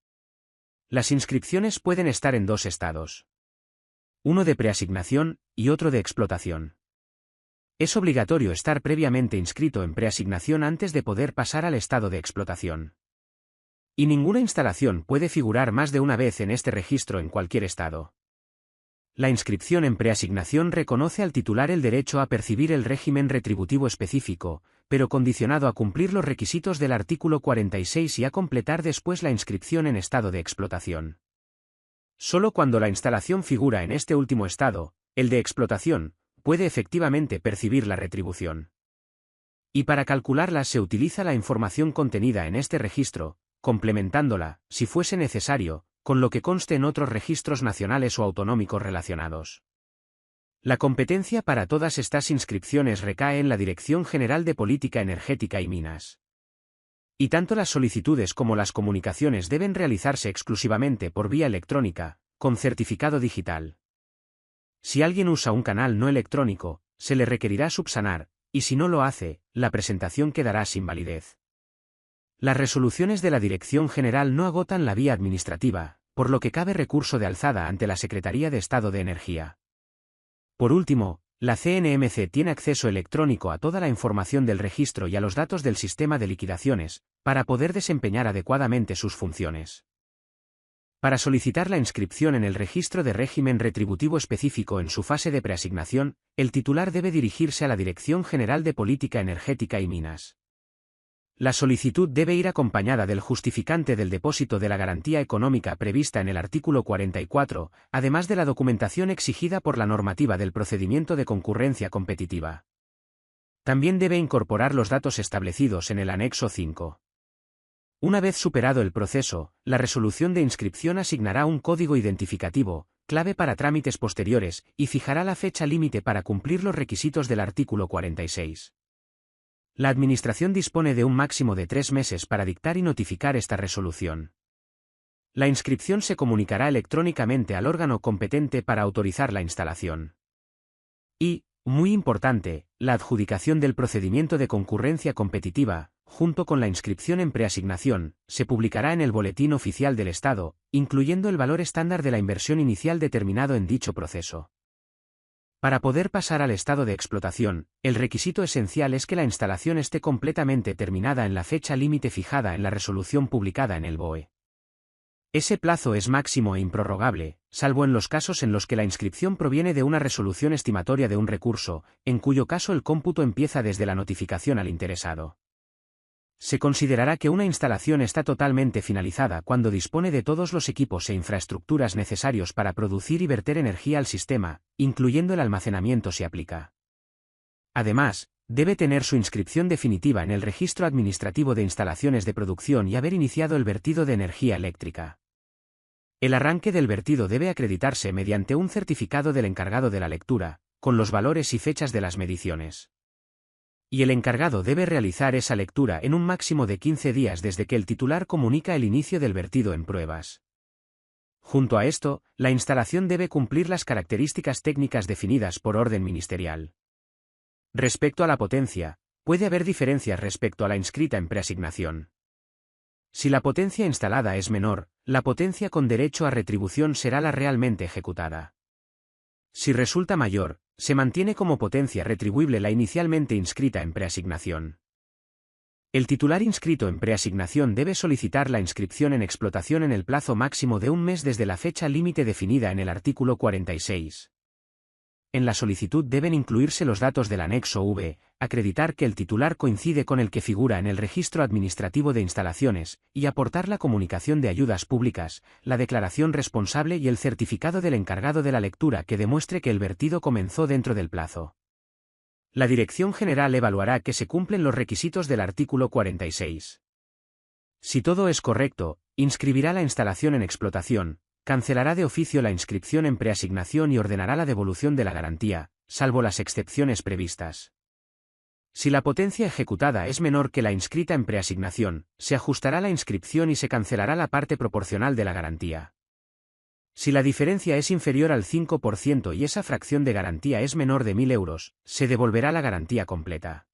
Las inscripciones pueden estar en dos estados: uno de preasignación y otro de explotación. Es obligatorio estar previamente inscrito en preasignación antes de poder pasar al estado de explotación. Y ninguna instalación puede figurar más de una vez en este registro en cualquier estado. La inscripción en preasignación reconoce al titular el derecho a percibir el régimen retributivo específico, pero condicionado a cumplir los requisitos del artículo 46 y a completar después la inscripción en estado de explotación. Solo cuando la instalación figura en este último estado, el de explotación, puede efectivamente percibir la retribución. Y para calcularla se utiliza la información contenida en este registro, complementándola, si fuese necesario, con lo que conste en otros registros nacionales o autonómicos relacionados. La competencia para todas estas inscripciones recae en la Dirección General de Política Energética y Minas. Y tanto las solicitudes como las comunicaciones deben realizarse exclusivamente por vía electrónica, con certificado digital. Si alguien usa un canal no electrónico, se le requerirá subsanar, y si no lo hace, la presentación quedará sin validez. Las resoluciones de la Dirección General no agotan la vía administrativa, por lo que cabe recurso de alzada ante la Secretaría de Estado de Energía. Por último, la CNMC tiene acceso electrónico a toda la información del registro y a los datos del sistema de liquidaciones, para poder desempeñar adecuadamente sus funciones. Para solicitar la inscripción en el registro de régimen retributivo específico en su fase de preasignación, el titular debe dirigirse a la Dirección General de Política Energética y Minas. La solicitud debe ir acompañada del justificante del depósito de la garantía económica prevista en el artículo 44, además de la documentación exigida por la normativa del procedimiento de concurrencia competitiva. También debe incorporar los datos establecidos en el anexo 5. Una vez superado el proceso, la resolución de inscripción asignará un código identificativo, clave para trámites posteriores, y fijará la fecha límite para cumplir los requisitos del artículo 46. La Administración dispone de un máximo de 3 meses para dictar y notificar esta resolución. La inscripción se comunicará electrónicamente al órgano competente para autorizar la instalación. Y, muy importante, la adjudicación del procedimiento de concurrencia competitiva, junto con la inscripción en preasignación, se publicará en el Boletín Oficial del Estado, incluyendo el valor estándar de la inversión inicial determinado en dicho proceso. Para poder pasar al estado de explotación, el requisito esencial es que la instalación esté completamente terminada en la fecha límite fijada en la resolución publicada en el BOE. Ese plazo es máximo e improrrogable, salvo en los casos en los que la inscripción proviene de una resolución estimatoria de un recurso, en cuyo caso el cómputo empieza desde la notificación al interesado. Se considerará que una instalación está totalmente finalizada cuando dispone de todos los equipos e infraestructuras necesarios para producir y verter energía al sistema, incluyendo el almacenamiento si aplica. Además, debe tener su inscripción definitiva en el Registro Administrativo de Instalaciones de Producción y haber iniciado el vertido de energía eléctrica. El arranque del vertido debe acreditarse mediante un certificado del encargado de la lectura, con los valores y fechas de las mediciones. Y el encargado debe realizar esa lectura en un máximo de 15 días desde que el titular comunica el inicio del vertido en pruebas. Junto a esto, la instalación debe cumplir las características técnicas definidas por orden ministerial. Respecto a la potencia, puede haber diferencias respecto a la inscrita en preasignación. Si la potencia instalada es menor, la potencia con derecho a retribución será la realmente ejecutada. Si resulta mayor, se mantiene como potencia retribuible la inicialmente inscrita en preasignación. El titular inscrito en preasignación debe solicitar la inscripción en explotación en el plazo máximo de un mes desde la fecha límite definida en el artículo 46. En la solicitud deben incluirse los datos del anexo V, acreditar que el titular coincide con el que figura en el Registro Administrativo de Instalaciones, y aportar la comunicación de ayudas públicas, la declaración responsable y el certificado del encargado de la lectura que demuestre que el vertido comenzó dentro del plazo. La Dirección General evaluará que se cumplen los requisitos del artículo 46. Si todo es correcto, inscribirá la instalación en explotación, cancelará de oficio la inscripción en preasignación y ordenará la devolución de la garantía, salvo las excepciones previstas. Si la potencia ejecutada es menor que la inscrita en preasignación, se ajustará la inscripción y se cancelará la parte proporcional de la garantía. Si la diferencia es inferior al 5% y esa fracción de garantía es menor de 1.000 euros, se devolverá la garantía completa.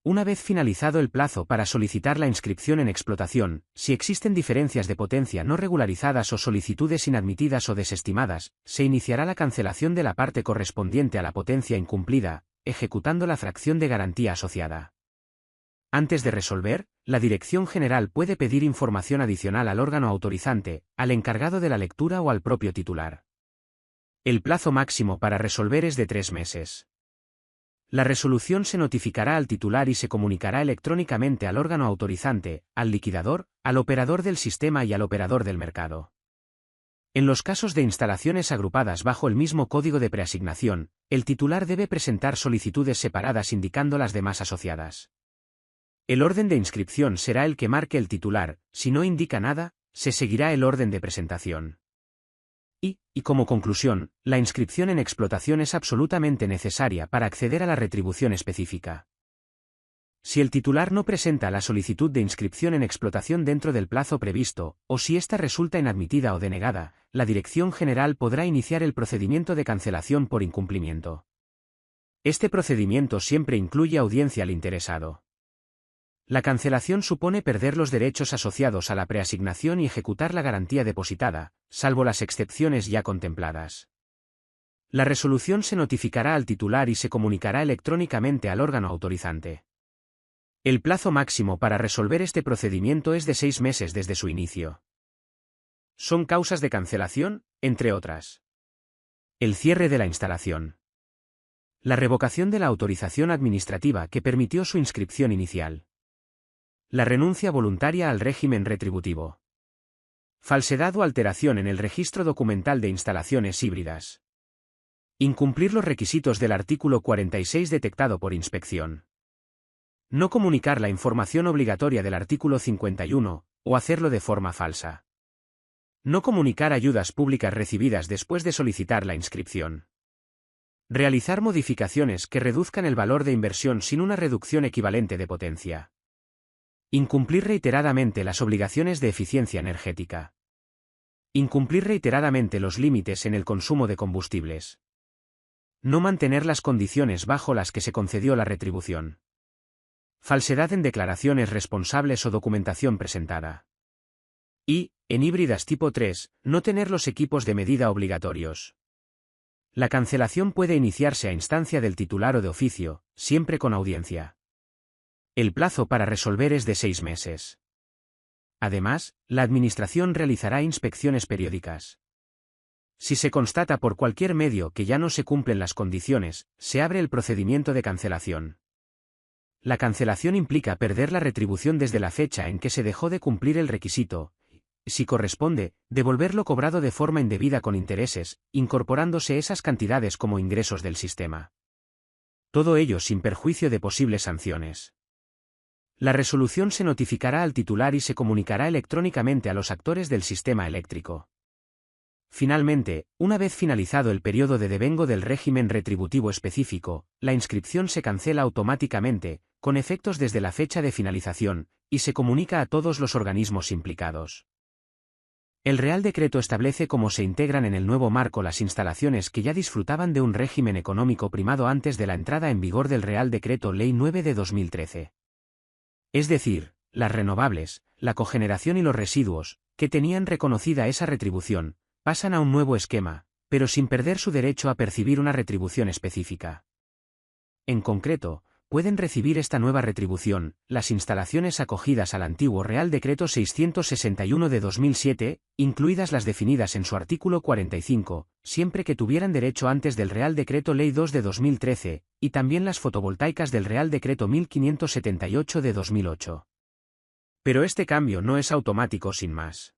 Una vez finalizado el plazo para solicitar la inscripción en explotación, si existen diferencias de potencia no regularizadas o solicitudes inadmitidas o desestimadas, se iniciará la cancelación de la parte correspondiente a la potencia incumplida, ejecutando la fracción de garantía asociada. Antes de resolver, la Dirección General puede pedir información adicional al órgano autorizante, al encargado de la lectura o al propio titular. El plazo máximo para resolver es de 3 meses. La resolución se notificará al titular y se comunicará electrónicamente al órgano autorizante, al liquidador, al operador del sistema y al operador del mercado. En los casos de instalaciones agrupadas bajo el mismo código de preasignación, el titular debe presentar solicitudes separadas indicando las demás asociadas. El orden de inscripción será el que marque el titular, si no indica nada, se seguirá el orden de presentación. Y como conclusión, la inscripción en explotación es absolutamente necesaria para acceder a la retribución específica. Si el titular no presenta la solicitud de inscripción en explotación dentro del plazo previsto, o si ésta resulta inadmitida o denegada, la Dirección General podrá iniciar el procedimiento de cancelación por incumplimiento. Este procedimiento siempre incluye audiencia al interesado. La cancelación supone perder los derechos asociados a la preasignación y ejecutar la garantía depositada, salvo las excepciones ya contempladas. La resolución se notificará al titular y se comunicará electrónicamente al órgano autorizante. El plazo máximo para resolver este procedimiento es de 6 meses desde su inicio. Son causas de cancelación, entre otras: el cierre de la instalación, la revocación de la autorización administrativa que permitió su inscripción inicial, la renuncia voluntaria al régimen retributivo, falsedad o alteración en el registro documental de instalaciones híbridas, incumplir los requisitos del artículo 46 detectado por inspección, no comunicar la información obligatoria del artículo 51, o hacerlo de forma falsa, no comunicar ayudas públicas recibidas después de solicitar la inscripción, realizar modificaciones que reduzcan el valor de inversión sin una reducción equivalente de potencia, incumplir reiteradamente las obligaciones de eficiencia energética, incumplir reiteradamente los límites en el consumo de combustibles, no mantener las condiciones bajo las que se concedió la retribución, falsedad en declaraciones responsables o documentación presentada. Y, en híbridas tipo 3, no tener los equipos de medida obligatorios. La cancelación puede iniciarse a instancia del titular o de oficio, siempre con audiencia. El plazo para resolver es de 6 meses. Además, la Administración realizará inspecciones periódicas. Si se constata por cualquier medio que ya no se cumplen las condiciones, se abre el procedimiento de cancelación. La cancelación implica perder la retribución desde la fecha en que se dejó de cumplir el requisito, y, si corresponde, devolver lo cobrado de forma indebida con intereses, incorporándose esas cantidades como ingresos del sistema. Todo ello sin perjuicio de posibles sanciones. La resolución se notificará al titular y se comunicará electrónicamente a los actores del sistema eléctrico. Finalmente, una vez finalizado el periodo de devengo del régimen retributivo específico, la inscripción se cancela automáticamente, con efectos desde la fecha de finalización, y se comunica a todos los organismos implicados. El Real Decreto establece cómo se integran en el nuevo marco las instalaciones que ya disfrutaban de un régimen económico primado antes de la entrada en vigor del Real Decreto Ley 9 de 2013. Es decir, las renovables, la cogeneración y los residuos, que tenían reconocida esa retribución, pasan a un nuevo esquema, pero sin perder su derecho a percibir una retribución específica. En concreto, pueden recibir esta nueva retribución las instalaciones acogidas al antiguo Real Decreto 661 de 2007, incluidas las definidas en su artículo 45, siempre que tuvieran derecho antes del Real Decreto Ley 2 de 2013, y también las fotovoltaicas del Real Decreto 1578 de 2008. Pero este cambio no es automático sin más.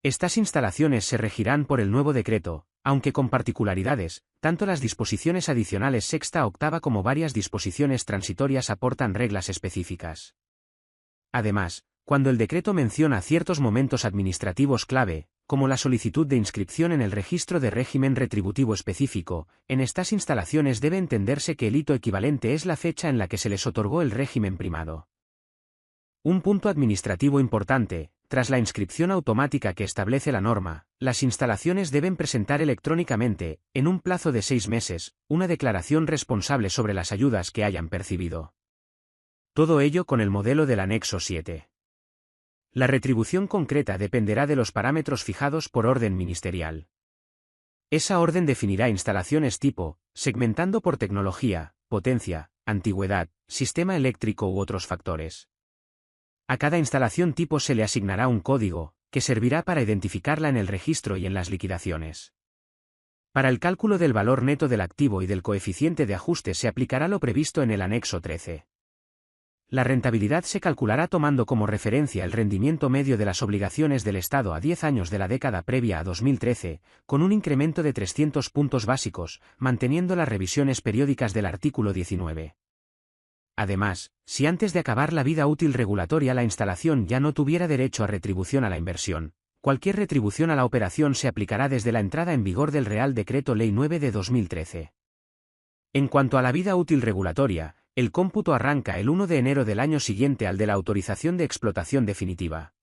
Estas instalaciones se regirán por el nuevo decreto, aunque con particularidades, tanto las disposiciones adicionales sexta a octava como varias disposiciones transitorias aportan reglas específicas. Además, cuando el decreto menciona ciertos momentos administrativos clave, como la solicitud de inscripción en el registro de régimen retributivo específico, en estas instalaciones debe entenderse que el hito equivalente es la fecha en la que se les otorgó el régimen primado. Un punto administrativo importante: tras la inscripción automática que establece la norma, las instalaciones deben presentar electrónicamente, en un plazo de 6 meses, una declaración responsable sobre las ayudas que hayan percibido. Todo ello con el modelo del anexo 7. La retribución concreta dependerá de los parámetros fijados por orden ministerial. Esa orden definirá instalaciones tipo, segmentando por tecnología, potencia, antigüedad, sistema eléctrico u otros factores. A cada instalación tipo se le asignará un código, que servirá para identificarla en el registro y en las liquidaciones. Para el cálculo del valor neto del activo y del coeficiente de ajuste se aplicará lo previsto en el anexo 13. La rentabilidad se calculará tomando como referencia el rendimiento medio de las obligaciones del Estado a 10 años de la década previa a 2013, con un incremento de 300 puntos básicos, manteniendo las revisiones periódicas del artículo 19. Además, si antes de acabar la vida útil regulatoria la instalación ya no tuviera derecho a retribución a la inversión, cualquier retribución a la operación se aplicará desde la entrada en vigor del Real Decreto Ley 9 de 2013. En cuanto a la vida útil regulatoria, el cómputo arranca el 1 de enero del año siguiente al de la autorización de explotación definitiva.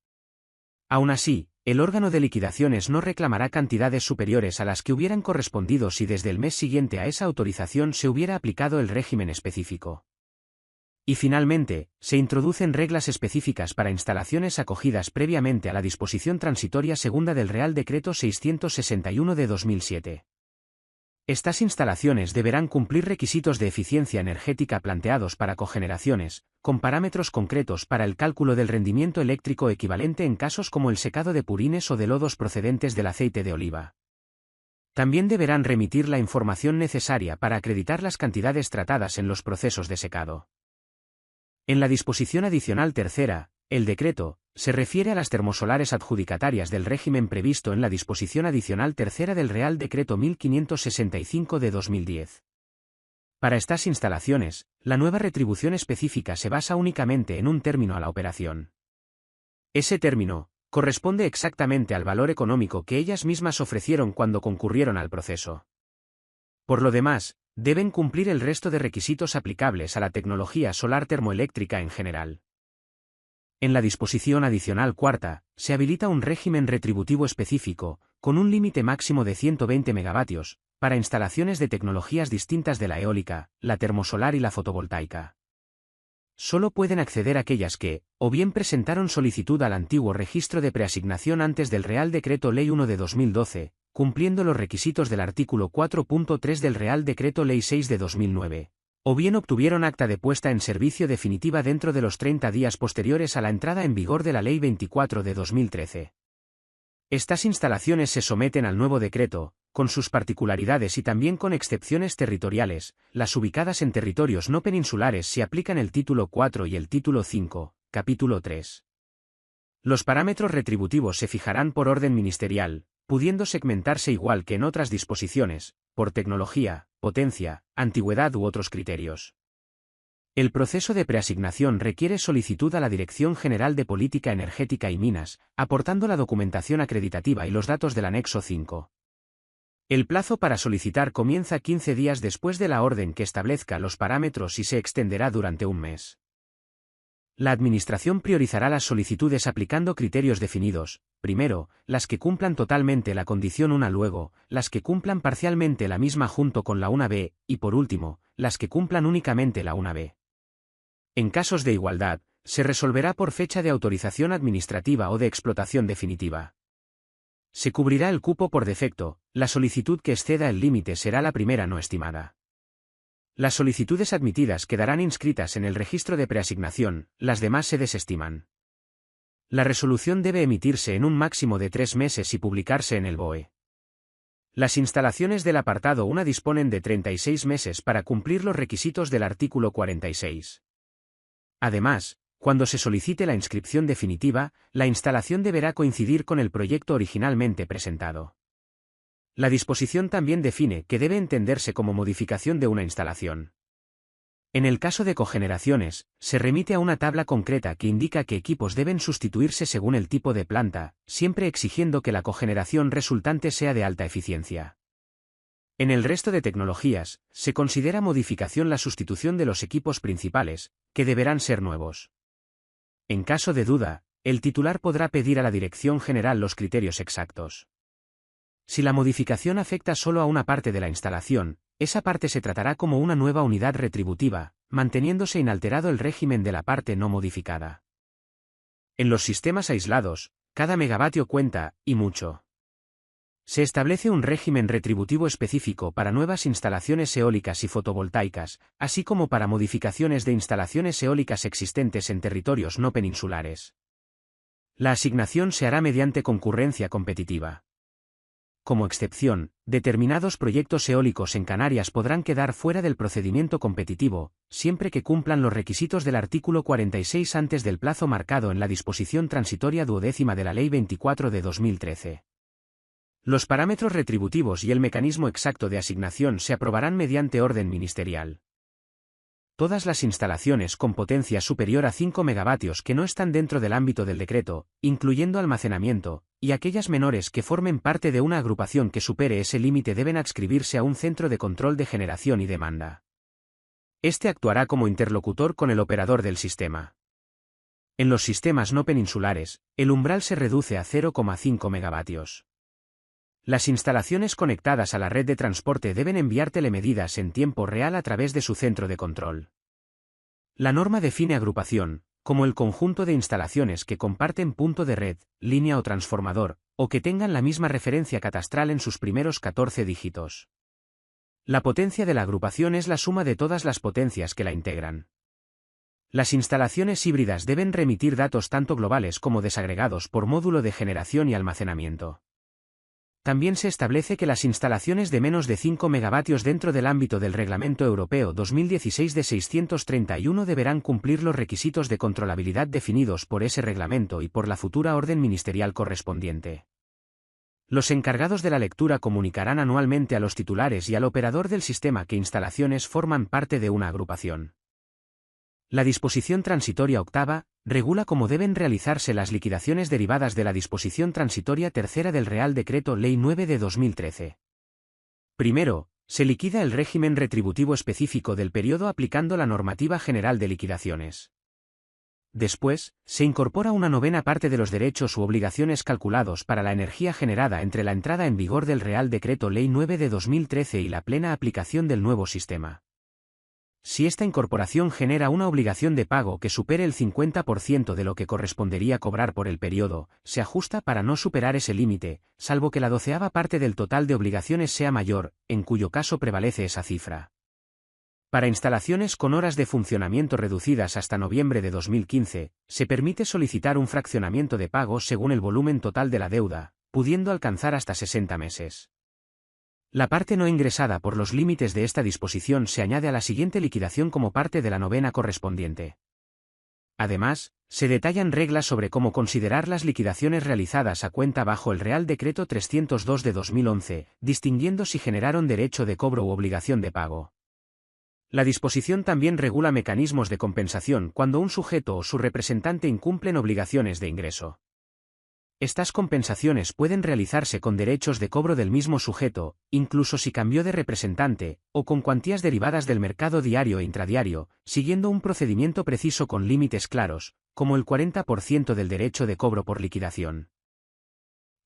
Aún así, el órgano de liquidaciones no reclamará cantidades superiores a las que hubieran correspondido si desde el mes siguiente a esa autorización se hubiera aplicado el régimen específico. Y finalmente, se introducen reglas específicas para instalaciones acogidas previamente a la disposición transitoria segunda del Real Decreto 661 de 2007. Estas instalaciones deberán cumplir requisitos de eficiencia energética planteados para cogeneraciones, con parámetros concretos para el cálculo del rendimiento eléctrico equivalente en casos como el secado de purines o de lodos procedentes del aceite de oliva. También deberán remitir la información necesaria para acreditar las cantidades tratadas en los procesos de secado. En la disposición adicional tercera, el decreto se refiere a las termosolares adjudicatarias del régimen previsto en la disposición adicional tercera del Real Decreto 1565 de 2010. Para estas instalaciones, la nueva retribución específica se basa únicamente en un término a la operación. Ese término corresponde exactamente al valor económico que ellas mismas ofrecieron cuando concurrieron al proceso. Por lo demás, deben cumplir el resto de requisitos aplicables a la tecnología solar termoeléctrica en general. En la disposición adicional cuarta, se habilita un régimen retributivo específico, con un límite máximo de 120 megavatios, para instalaciones de tecnologías distintas de la eólica, la termosolar y la fotovoltaica. Solo pueden acceder aquellas que, o bien presentaron solicitud al antiguo registro de preasignación antes del Real Decreto Ley 1 de 2012, cumpliendo los requisitos del artículo 4.3 del Real Decreto Ley 6 de 2009, o bien obtuvieron acta de puesta en servicio definitiva dentro de los 30 días posteriores a la entrada en vigor de la Ley 24 de 2013. Estas instalaciones se someten al nuevo decreto, con sus particularidades y también con excepciones territoriales. Las ubicadas en territorios no peninsulares se aplican el título 4 y el título 5, capítulo 3. Los parámetros retributivos se fijarán por orden ministerial, pudiendo segmentarse igual que en otras disposiciones, por tecnología, potencia, antigüedad u otros criterios. El proceso de preasignación requiere solicitud a la Dirección General de Política Energética y Minas, aportando la documentación acreditativa y los datos del anexo 5. El plazo para solicitar comienza 15 días después de la orden que establezca los parámetros y se extenderá durante un mes. La Administración priorizará las solicitudes aplicando criterios definidos: primero, las que cumplan totalmente la condición 1, luego, las que cumplan parcialmente la misma junto con la 1B, y por último, las que cumplan únicamente la 1B. En casos de igualdad, se resolverá por fecha de autorización administrativa o de explotación definitiva. Se cubrirá el cupo por defecto, la solicitud que exceda el límite será la primera no estimada. Las solicitudes admitidas quedarán inscritas en el registro de preasignación, las demás se desestiman. La resolución debe emitirse en un máximo de 3 meses y publicarse en el BOE. Las instalaciones del apartado 1 disponen de 36 meses para cumplir los requisitos del artículo 46. Además, cuando se solicite la inscripción definitiva, la instalación deberá coincidir con el proyecto originalmente presentado. La disposición también define que debe entenderse como modificación de una instalación. En el caso de cogeneraciones, se remite a una tabla concreta que indica qué equipos deben sustituirse según el tipo de planta, siempre exigiendo que la cogeneración resultante sea de alta eficiencia. En el resto de tecnologías, se considera modificación la sustitución de los equipos principales, que deberán ser nuevos. En caso de duda, el titular podrá pedir a la Dirección General los criterios exactos. Si la modificación afecta solo a una parte de la instalación, esa parte se tratará como una nueva unidad retributiva, manteniéndose inalterado el régimen de la parte no modificada. En los sistemas aislados, cada megavatio cuenta, y mucho. Se establece un régimen retributivo específico para nuevas instalaciones eólicas y fotovoltaicas, así como para modificaciones de instalaciones eólicas existentes en territorios no peninsulares. La asignación se hará mediante concurrencia competitiva. como excepción, determinados proyectos eólicos en Canarias podrán quedar fuera del procedimiento competitivo, siempre que cumplan los requisitos del artículo 46 antes del plazo marcado en la disposición transitoria 12ª de la Ley 24 de 2013. Los parámetros retributivos y el mecanismo exacto de asignación se aprobarán mediante orden ministerial. Todas las instalaciones con potencia superior a 5 megavatios que no están dentro del ámbito del decreto, incluyendo almacenamiento, y aquellas menores que formen parte de una agrupación que supere ese límite deben adscribirse a un centro de control de generación y demanda. Este actuará como interlocutor con el operador del sistema. En los sistemas no peninsulares, el umbral se reduce a 0,5 megavatios. Las instalaciones conectadas a la red de transporte deben enviar telemedidas en tiempo real a través de su centro de control. La norma define agrupación como el conjunto de instalaciones que comparten punto de red, línea o transformador, o que tengan la misma referencia catastral en sus primeros 14 dígitos. La potencia de la agrupación es la suma de todas las potencias que la integran. Las instalaciones híbridas deben remitir datos tanto globales como desagregados por módulo de generación y almacenamiento. También se establece que las instalaciones de menos de 5 megavatios dentro del ámbito del Reglamento Europeo 2016 de 631 deberán cumplir los requisitos de controlabilidad definidos por ese reglamento y por la futura orden ministerial correspondiente. Los encargados de la lectura comunicarán anualmente a los titulares y al operador del sistema qué instalaciones forman parte de una agrupación. La disposición transitoria octava regula cómo deben realizarse las liquidaciones derivadas de la disposición transitoria tercera del Real Decreto Ley 9 de 2013. Primero, se liquida el régimen retributivo específico del periodo aplicando la Normativa General de Liquidaciones. Después, se incorpora una novena parte de los derechos u obligaciones calculados para la energía generada entre la entrada en vigor del Real Decreto Ley 9 de 2013 y la plena aplicación del nuevo sistema. Si esta incorporación genera una obligación de pago que supere el 50% de lo que correspondería cobrar por el periodo, se ajusta para no superar ese límite, salvo que la 12ª parte del total de obligaciones sea mayor, en cuyo caso prevalece esa cifra. Para instalaciones con horas de funcionamiento reducidas hasta noviembre de 2015, se permite solicitar un fraccionamiento de pago según el volumen total de la deuda, pudiendo alcanzar hasta 60 meses. La parte no ingresada por los límites de esta disposición se añade a la siguiente liquidación como parte de la novena correspondiente. Además, se detallan reglas sobre cómo considerar las liquidaciones realizadas a cuenta bajo el Real Decreto 302 de 2011, distinguiendo si generaron derecho de cobro u obligación de pago. La disposición también regula mecanismos de compensación cuando un sujeto o su representante incumplen obligaciones de ingreso. Estas compensaciones pueden realizarse con derechos de cobro del mismo sujeto, incluso si cambió de representante, o con cuantías derivadas del mercado diario e intradiario, siguiendo un procedimiento preciso con límites claros, como el 40% del derecho de cobro por liquidación.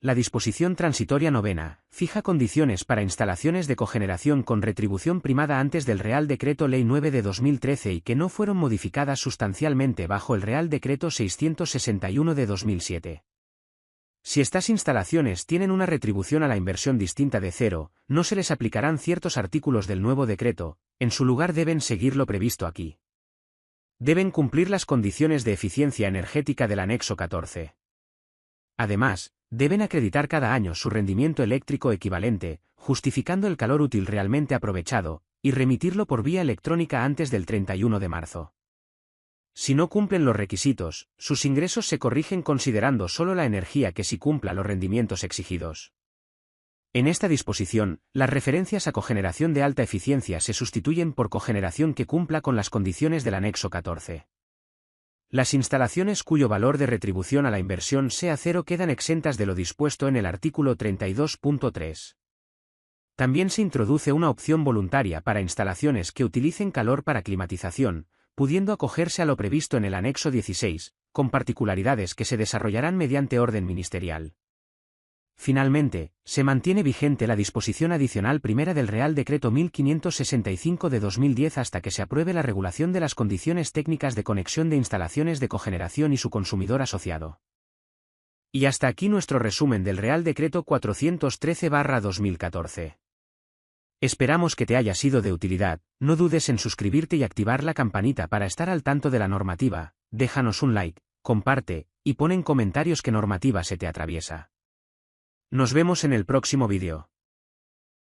La disposición transitoria novena fija condiciones para instalaciones de cogeneración con retribución primada antes del Real Decreto Ley 9 de 2013 y que no fueron modificadas sustancialmente bajo el Real Decreto 661 de 2007. Si estas instalaciones tienen una retribución a la inversión distinta de cero, no se les aplicarán ciertos artículos del nuevo decreto, en su lugar deben seguir lo previsto aquí. Deben cumplir las condiciones de eficiencia energética del anexo 14. Además, deben acreditar cada año su rendimiento eléctrico equivalente, justificando el calor útil realmente aprovechado, y remitirlo por vía electrónica antes del 31 de marzo. Si no cumplen los requisitos, sus ingresos se corrigen considerando solo la energía que sí cumpla los rendimientos exigidos. En esta disposición, las referencias a cogeneración de alta eficiencia se sustituyen por cogeneración que cumpla con las condiciones del anexo 14. Las instalaciones cuyo valor de retribución a la inversión sea cero quedan exentas de lo dispuesto en el artículo 32.3. También se introduce una opción voluntaria para instalaciones que utilicen calor para climatización, pudiendo acogerse a lo previsto en el anexo 16, con particularidades que se desarrollarán mediante orden ministerial. Finalmente, se mantiene vigente la disposición adicional primera del Real Decreto 1565 de 2010 hasta que se apruebe la regulación de las condiciones técnicas de conexión de instalaciones de cogeneración y su consumidor asociado. Y hasta aquí nuestro resumen del Real Decreto 413/2014. Esperamos que te haya sido de utilidad, no dudes en suscribirte y activar la campanita para estar al tanto de la normativa, déjanos un like, comparte, y pon en comentarios qué normativa se te atraviesa. Nos vemos en el próximo vídeo.